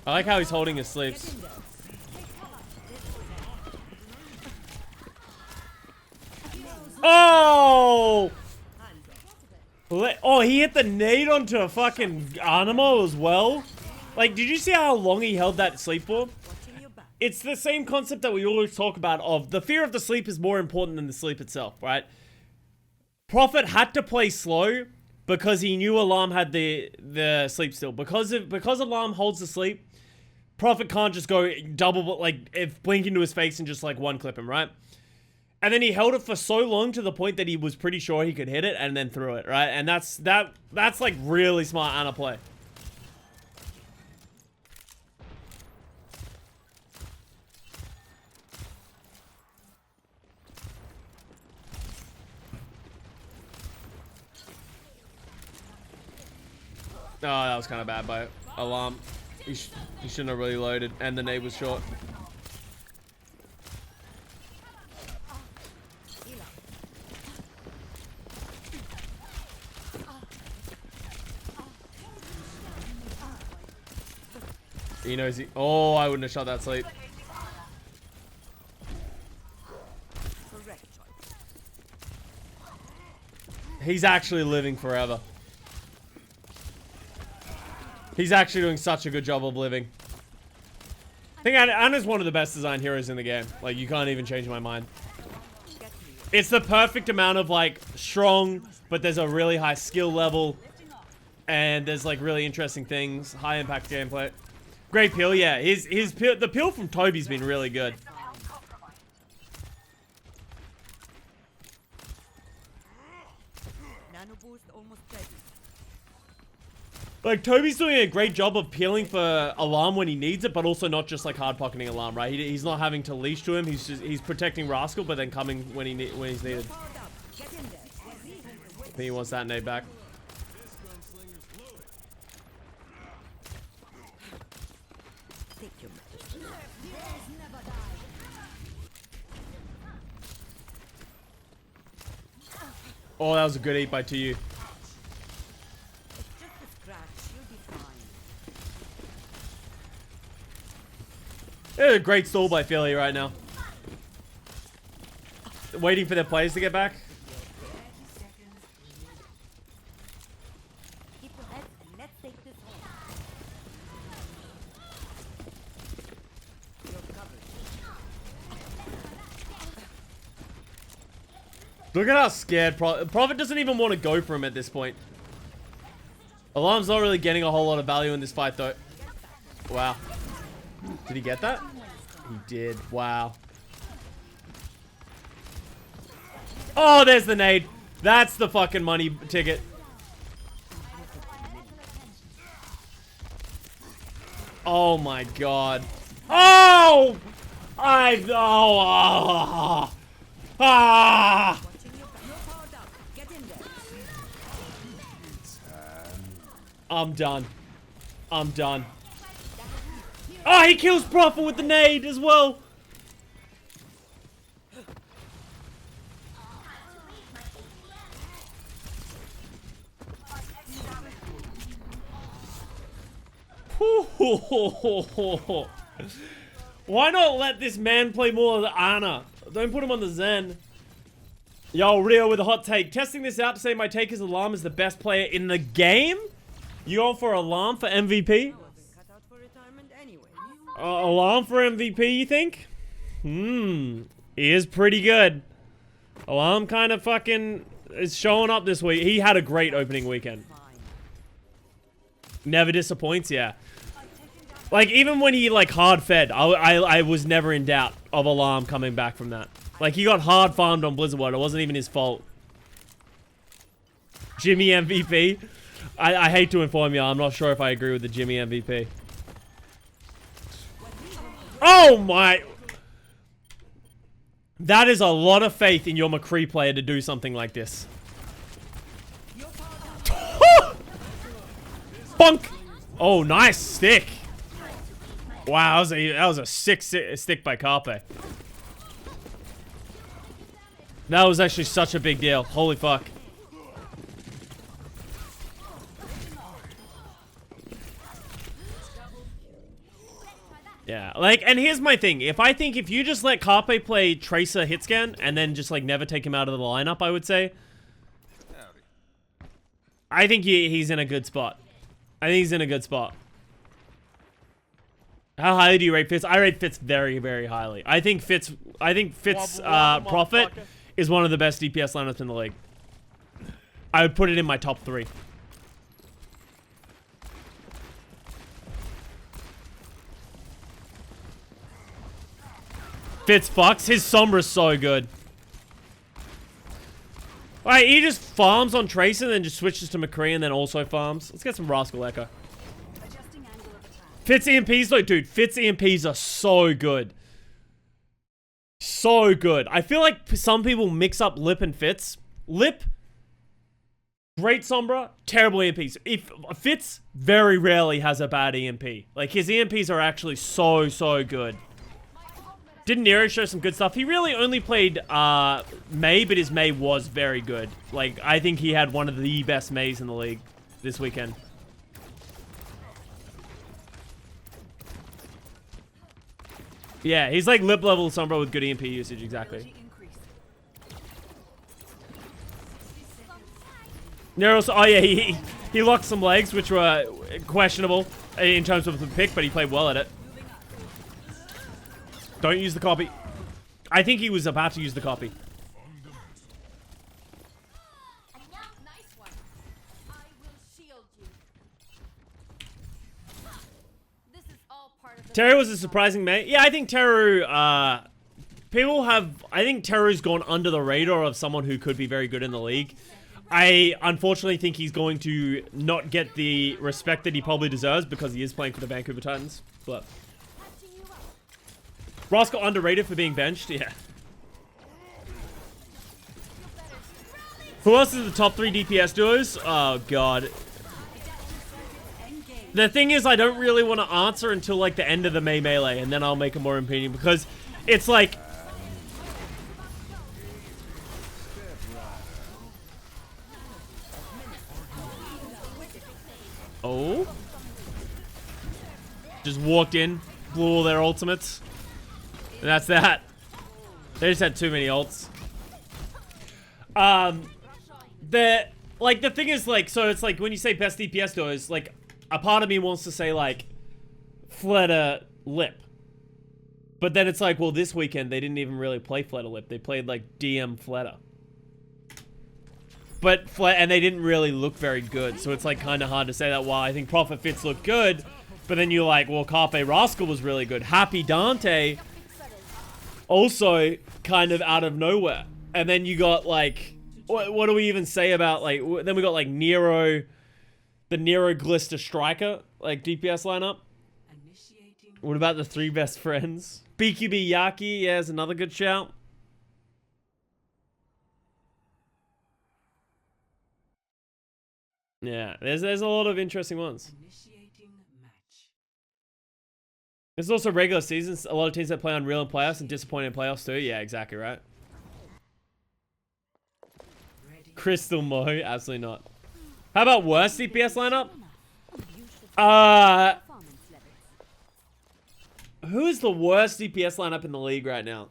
I like how he's holding his sleeves. Oh! Oh, he hit the nade onto a fucking Animo as well. Like, did you see how long he held that sleep for? It's the same concept that we always talk about of the fear of the sleep is more important than the sleep itself, right? Prophet had to play slow because he knew Alarm had the sleep still. Because Alarm holds the sleep, Prophet can't just go double, like, if blink into his face and just, like, one clip him, right? And then he held it for so long to the point that he was pretty sure he could hit it and then threw it, right? And that's like, really smart Ana play. Oh, that was kind of bad by Alarm. He shouldn't have really loaded, and the nade was short. He knows he... Oh, I wouldn't have shot that sleep. He's actually living forever. He's actually doing such a good job of living. I think Ana's one of the best designed heroes in the game. Like, you can't even change my mind. It's the perfect amount of, like, strong, but there's a really high skill level. And there's, like, really interesting things. High impact gameplay. Great peel, yeah. The peel from Toby's been really good. Nano boost almost ready. Like, Toby's doing a great job of peeling for Alarm when he needs it, but also not just like hard pocketing Alarm, right? He's not having to leash to him. He's protecting Rascal, but then coming when he's needed. I think he wants that nade back. Oh, that was a good eat by 2U. A great stall by Philly right now. Waiting for their players to get back. Look at how scared Prophet doesn't even want to go for him at this point. Alarm's not really getting a whole lot of value in this fight though. Wow. Did he get that? He did. Wow. Oh, there's the nade. That's the fucking money ticket. Oh my god. Oh! Ah! I'm done. I'm done. Oh, he kills Prophet with the nade as well. Why not let this man play more of the Ana? Don't put him on the Zen. Yo, Rio with a hot take. Testing this out to say my take is Alarm is the best player in the game? You going for Alarm for MVP? Alarm for MVP, you think? He is pretty good. Alarm kind of fucking is showing up this week. He had a great opening weekend. Never disappoints, yeah. Like, even when he, like, hard fed, I was never in doubt of Alarm coming back from that. Like, he got hard farmed on Blizzard World. It wasn't even his fault. Jimmy MVP? I hate to inform you, I'm not sure if I agree with the Jimmy MVP. Oh my! That is a lot of faith in your McCree player to do something like this. Bunk! Oh, nice stick. Wow, that was a sick stick by Carpe. That was actually such a big deal. Holy fuck. Yeah, like, and here's my thing. If you just let Carpe play Tracer hitscan and then just, like, never take him out of the lineup, I would say. I think he's in a good spot. I think he's in a good spot. How highly do you rate Fitz? I rate Fitz very, very highly. I think Fitz Prophet is one of the best DPS lineups in the league. I would put it in my top 3. Fitz fucks. His Sombra's so good. Alright, he just farms on Tracer and then just switches to McCree and then also farms. Let's get some Rascal Echo. Fitz EMPs though, dude. Fitz EMPs are so good. So good. I feel like some people mix up Lip and Fitz. Lip, great Sombra, terrible EMPs. Fitz very rarely has a bad EMP. Like, his EMPs are actually so, so good. Didn't Nero show some good stuff? He really only played Mei, but his Mei was very good. Like, I think he had one of the best Meis in the league this weekend. Yeah, he's like lip level Sombra with good EMP usage, exactly. Nero's, oh yeah, he locked some legs, which were questionable in terms of the pick, but he played well at it. Don't use the copy. I think he was about to use the copy. Nice one. I will shield you. This is all part of the Teru was a surprising mate. Yeah, I think Teru, I think Teru's gone under the radar of someone who could be very good in the league. I unfortunately think he's going to not get the respect that he probably deserves because he is playing for the Vancouver Titans. But Patching you up. Rascal underrated for being benched. Yeah. Who else is the top 3 DPS duos? Oh god. The thing is, I don't really want to answer until like the end of the May Melee, and then I'll make a more opinion because it's like. Oh. Just walked in, blew all their ultimates. And that's that. They just had too many ults. The thing is, like, so it's like when you say best DPS duos, like, a part of me wants to say, like, Fleta Lip. But then it's like, well, this weekend they didn't even really play Fleta Lip. They played, like, DM Fleta. But, and they didn't really look very good. So it's, like, kind of hard to say that while I think Prophet Fits look good. But then you're like, well, Carpe Rascal was really good. Happy Dante also kind of out of nowhere. And then you got, like, what do we even say about, like, then we got, like, Nero, the Nero Glister Striker, like, DPS lineup. What about the 3 best friends? BQB Yaki, yeah, is another good shout. Yeah, there's a lot of interesting ones. There's also regular seasons. A lot of teams that play on real and playoffs and disappoint in playoffs too. Yeah, exactly right. Crystal Mo, absolutely not. How about worst DPS lineup? Who is the worst DPS lineup in the league right now?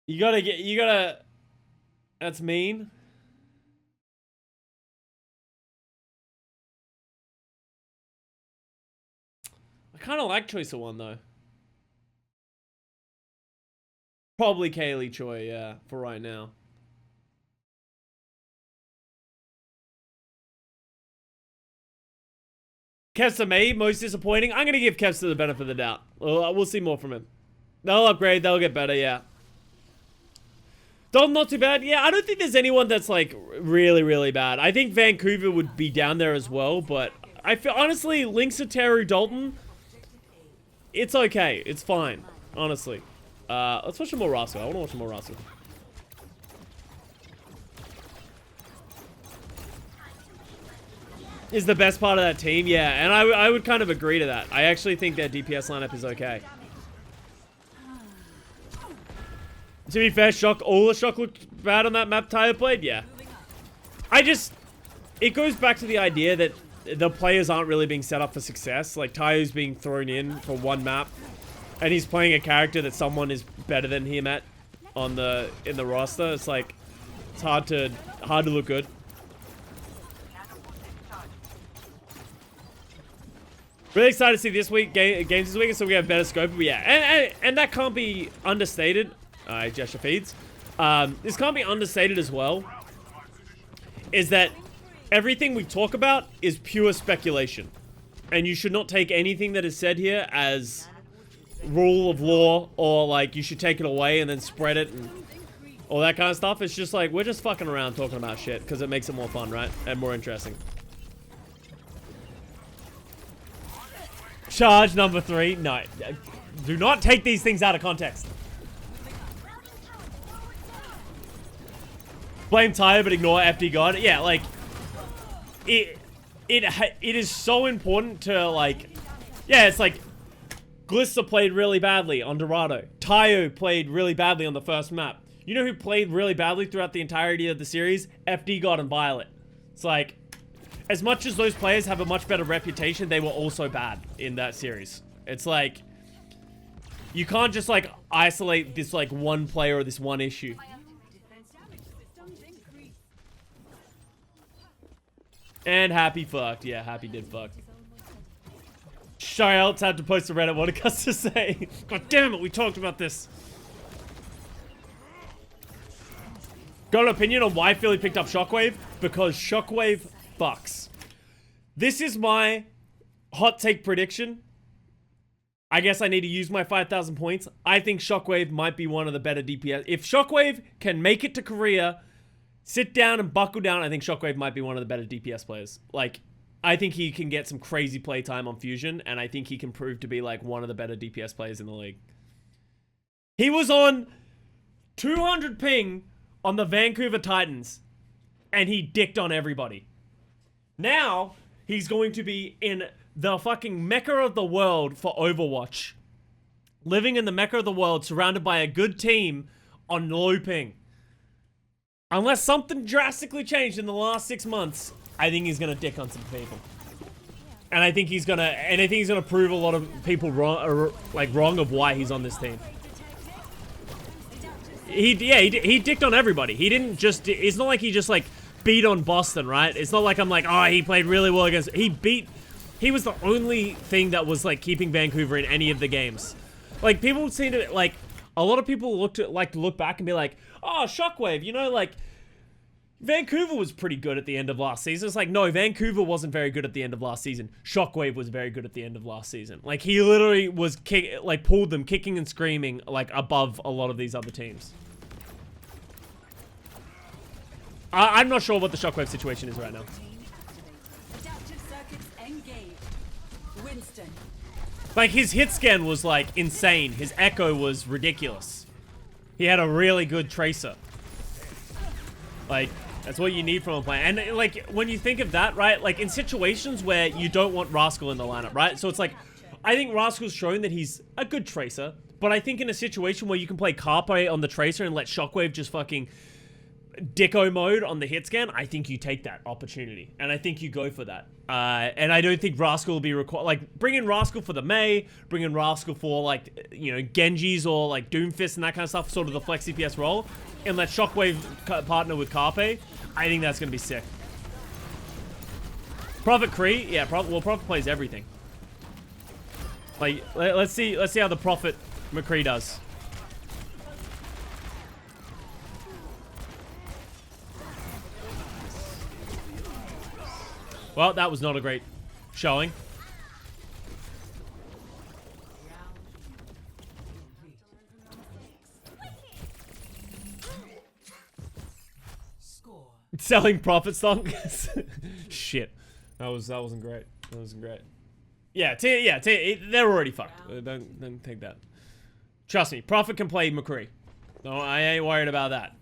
You gotta, that's mean. I kind of like Choice of One though. Probably Kaylee Choi, yeah, for right now. Kevster me, most disappointing. I'm going to give Kevster the benefit of the doubt. We'll see more from him. They'll upgrade, they'll get better, yeah. Dalton, not too bad. Yeah, I don't think there's anyone that's, like, really, really bad. I think Vancouver would be down there as well, but I feel, honestly, Link Soteru Dalton, it's okay. It's fine, honestly. Let's watch some more Rascal. I want to watch some more Rascal. Is the best part of that team, yeah, and I would kind of agree to that. I actually think their DPS lineup is okay. To be fair, all the Shock looked bad on that map Tyler played, yeah. It goes back to the idea that the players aren't really being set up for success. Like, Tayo's being thrown in for one map, and he's playing a character that someone is better than him at in the roster. It's like, it's hard to look good. Really excited to see this week games this weekend, so we have better scope. But yeah, and that can't be understated. Gesture feeds. This can't be understated as well. Is that everything we talk about is pure speculation, and you should not take anything that is said here as rule of law, or like you should take it away and then spread it and all that kind of stuff. It's just like we're just fucking around talking about shit because it makes it more fun, right? And more interesting. Charge number 3. No. Do not take these things out of context. Blame Tayo, but ignore FD God. Yeah, like... It is so important to, like... Yeah, it's like... Glister played really badly on Dorado. Tayo played really badly on the first map. You know who played really badly throughout the entirety of the series? FD God and Violet. It's like... As much as those players have a much better reputation, they were also bad in that series. It's like, you can't just like isolate this like one player or this one issue. And Happy fucked. Yeah, Happy did fuck. Sorry, else had to post to Reddit what did Custa say. God damn it, we talked about this. Got an opinion on why Philly picked up Shockwave? Because Shockwave fucks. This is my hot take prediction. I guess I need to use my 5,000 points. I think Shockwave might be one of the better DPS. If Shockwave can make it to Korea, sit down and buckle down, I think Shockwave might be one of the better DPS players. Like, I think he can get some crazy playtime on Fusion, and I think he can prove to be like one of the better DPS players in the league. He was on 200 ping on the Vancouver Titans, and he dicked on everybody. Now, he's going to be in the fucking mecca of the world for Overwatch. Living in the mecca of the world, surrounded by a good team on low ping. Unless something drastically changed in the last 6 months, I think he's gonna dick on some people. And I think he's gonna prove a lot of people wrong, wrong of why he's on this team. He dicked on everybody. He didn't just, it's not like he just like beat on Boston, right? It's not like I'm like, oh, he played really well against, he was the only thing that was like keeping Vancouver in any of the games. Like people seem to, like, a lot of people like to look back and be like, oh, Shockwave, you know, like, Vancouver was pretty good at the end of last season. It's like, no, Vancouver wasn't very good at the end of last season. Shockwave was very good at the end of last season. Like, he literally was, pulled them kicking and screaming, like, above a lot of these other teams. I'm not sure what the Shockwave situation is right now. Adaptive circuits engaged. Winston. Like, his hit scan was, like, insane. His echo was ridiculous. He had a really good tracer. Like, that's what you need from a player. And, like, when you think of that, right? Like, in situations where you don't want Rascal in the lineup, right? So it's like, I think Rascal's shown that he's a good tracer. But I think in a situation where you can play Carpe on the tracer and let Shockwave just fucking Dicko mode on the hit scan, I think you take that opportunity. And I think you go for that. And I don't think Rascal will be required. Like, bring in Rascal for the Mei, bring in Rascal for, like, you know, Genjis or, like, Doomfist and that kind of stuff, sort of the flex CPS role. And let Shockwave partner with Carpe. I think that's going to be sick. Prophet Kree, yeah, Prophet plays everything. Like, let's see how the Prophet McCree does. Well, that was not a great showing. Score. Selling Prophet stock. Shit, that wasn't great. That wasn't great. Yeah, they're already fucked. Don't take that. Trust me, Prophet can play McCree. No, I ain't worried about that.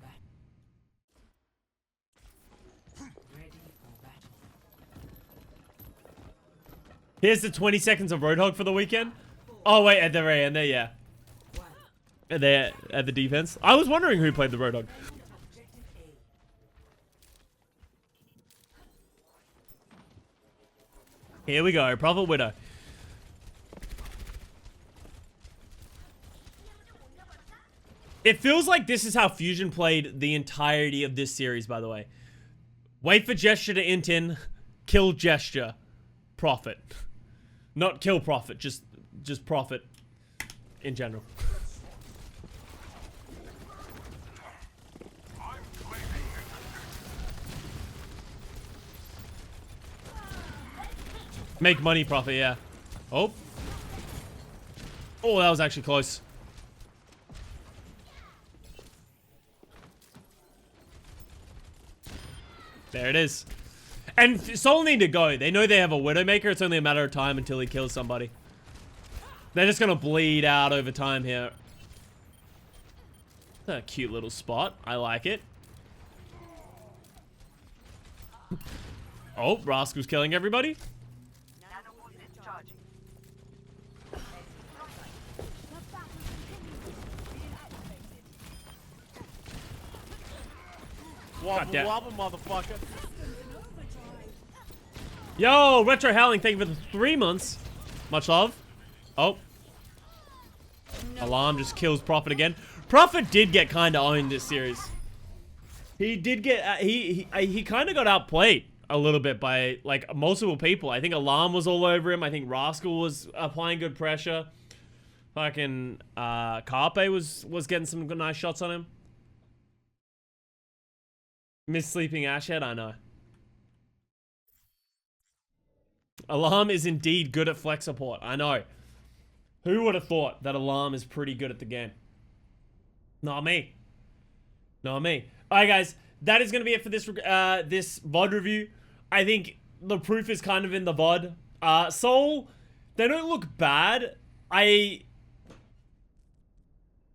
Here's the 20 seconds of Roadhog for the weekend. Oh, wait, at the very end there, yeah. There, at the defense. I was wondering who played the Roadhog. Here we go, Prophet Widow. It feels like this is how Fusion played the entirety of this series, by the way. Wait for Gesture to int in, kill Gesture, Prophet. Not kill Prophet, just Prophet in general. Make money, Prophet, yeah. Oh. Oh, that was actually close. There it is. And Seoul need to go. They know they have a Widowmaker. It's only a matter of time until he kills somebody. They're just gonna bleed out over time here. A cute little spot. I like it. Oh, Rascal's killing everybody. Wobble, wobble, motherfucker. Yo, Retro Howling, thank you for the 3 months. Much love. Oh. Alarm just kills Prophet again. Prophet did get kind of owned this series. He did get, he kind of got outplayed a little bit by, like, multiple people. I think Alarm was all over him. I think Rascal was applying good pressure. Fucking, Carpe was getting some nice shots on him. Miss Sleeping Ashhead, I know. Alarm is indeed good at flex support, I know. Who would have thought that Alarm is pretty good at the game? Not me. Not me. Alright, guys. That is going to be it for this this VOD review. I think the proof is kind of in the VOD. Seoul, they don't look bad. I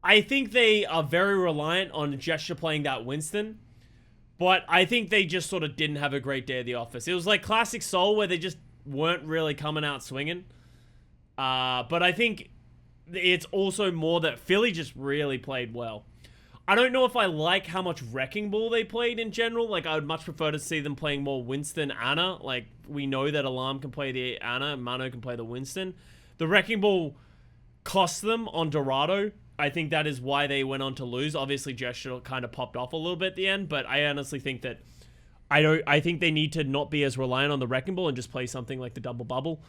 think they are very reliant on Gesture playing that Winston. But I think they just sort of didn't have a great day at the office. It was like classic Seoul where they just weren't really coming out swinging. But I think it's also more that Philly just really played well. I don't know if I like how much Wrecking Ball they played in general. Like, I would much prefer to see them playing more Winston, Ana. Like, we know that Alarm can play the Ana and Mano can play the Winston. The Wrecking Ball cost them on Dorado. I think that is why they went on to lose. Obviously, Gesture kind of popped off a little bit at the end, but I honestly think that I think they need to not be as reliant on the Wrecking Ball and just play something like the Double Bubble.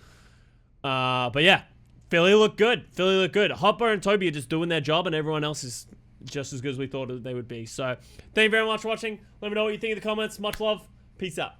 But yeah, Philly looked good. Philly looked good. Hopper and Toby are just doing their job, and everyone else is just as good as we thought they would be. So, thank you very much for watching. Let me know what you think in the comments. Much love. Peace out.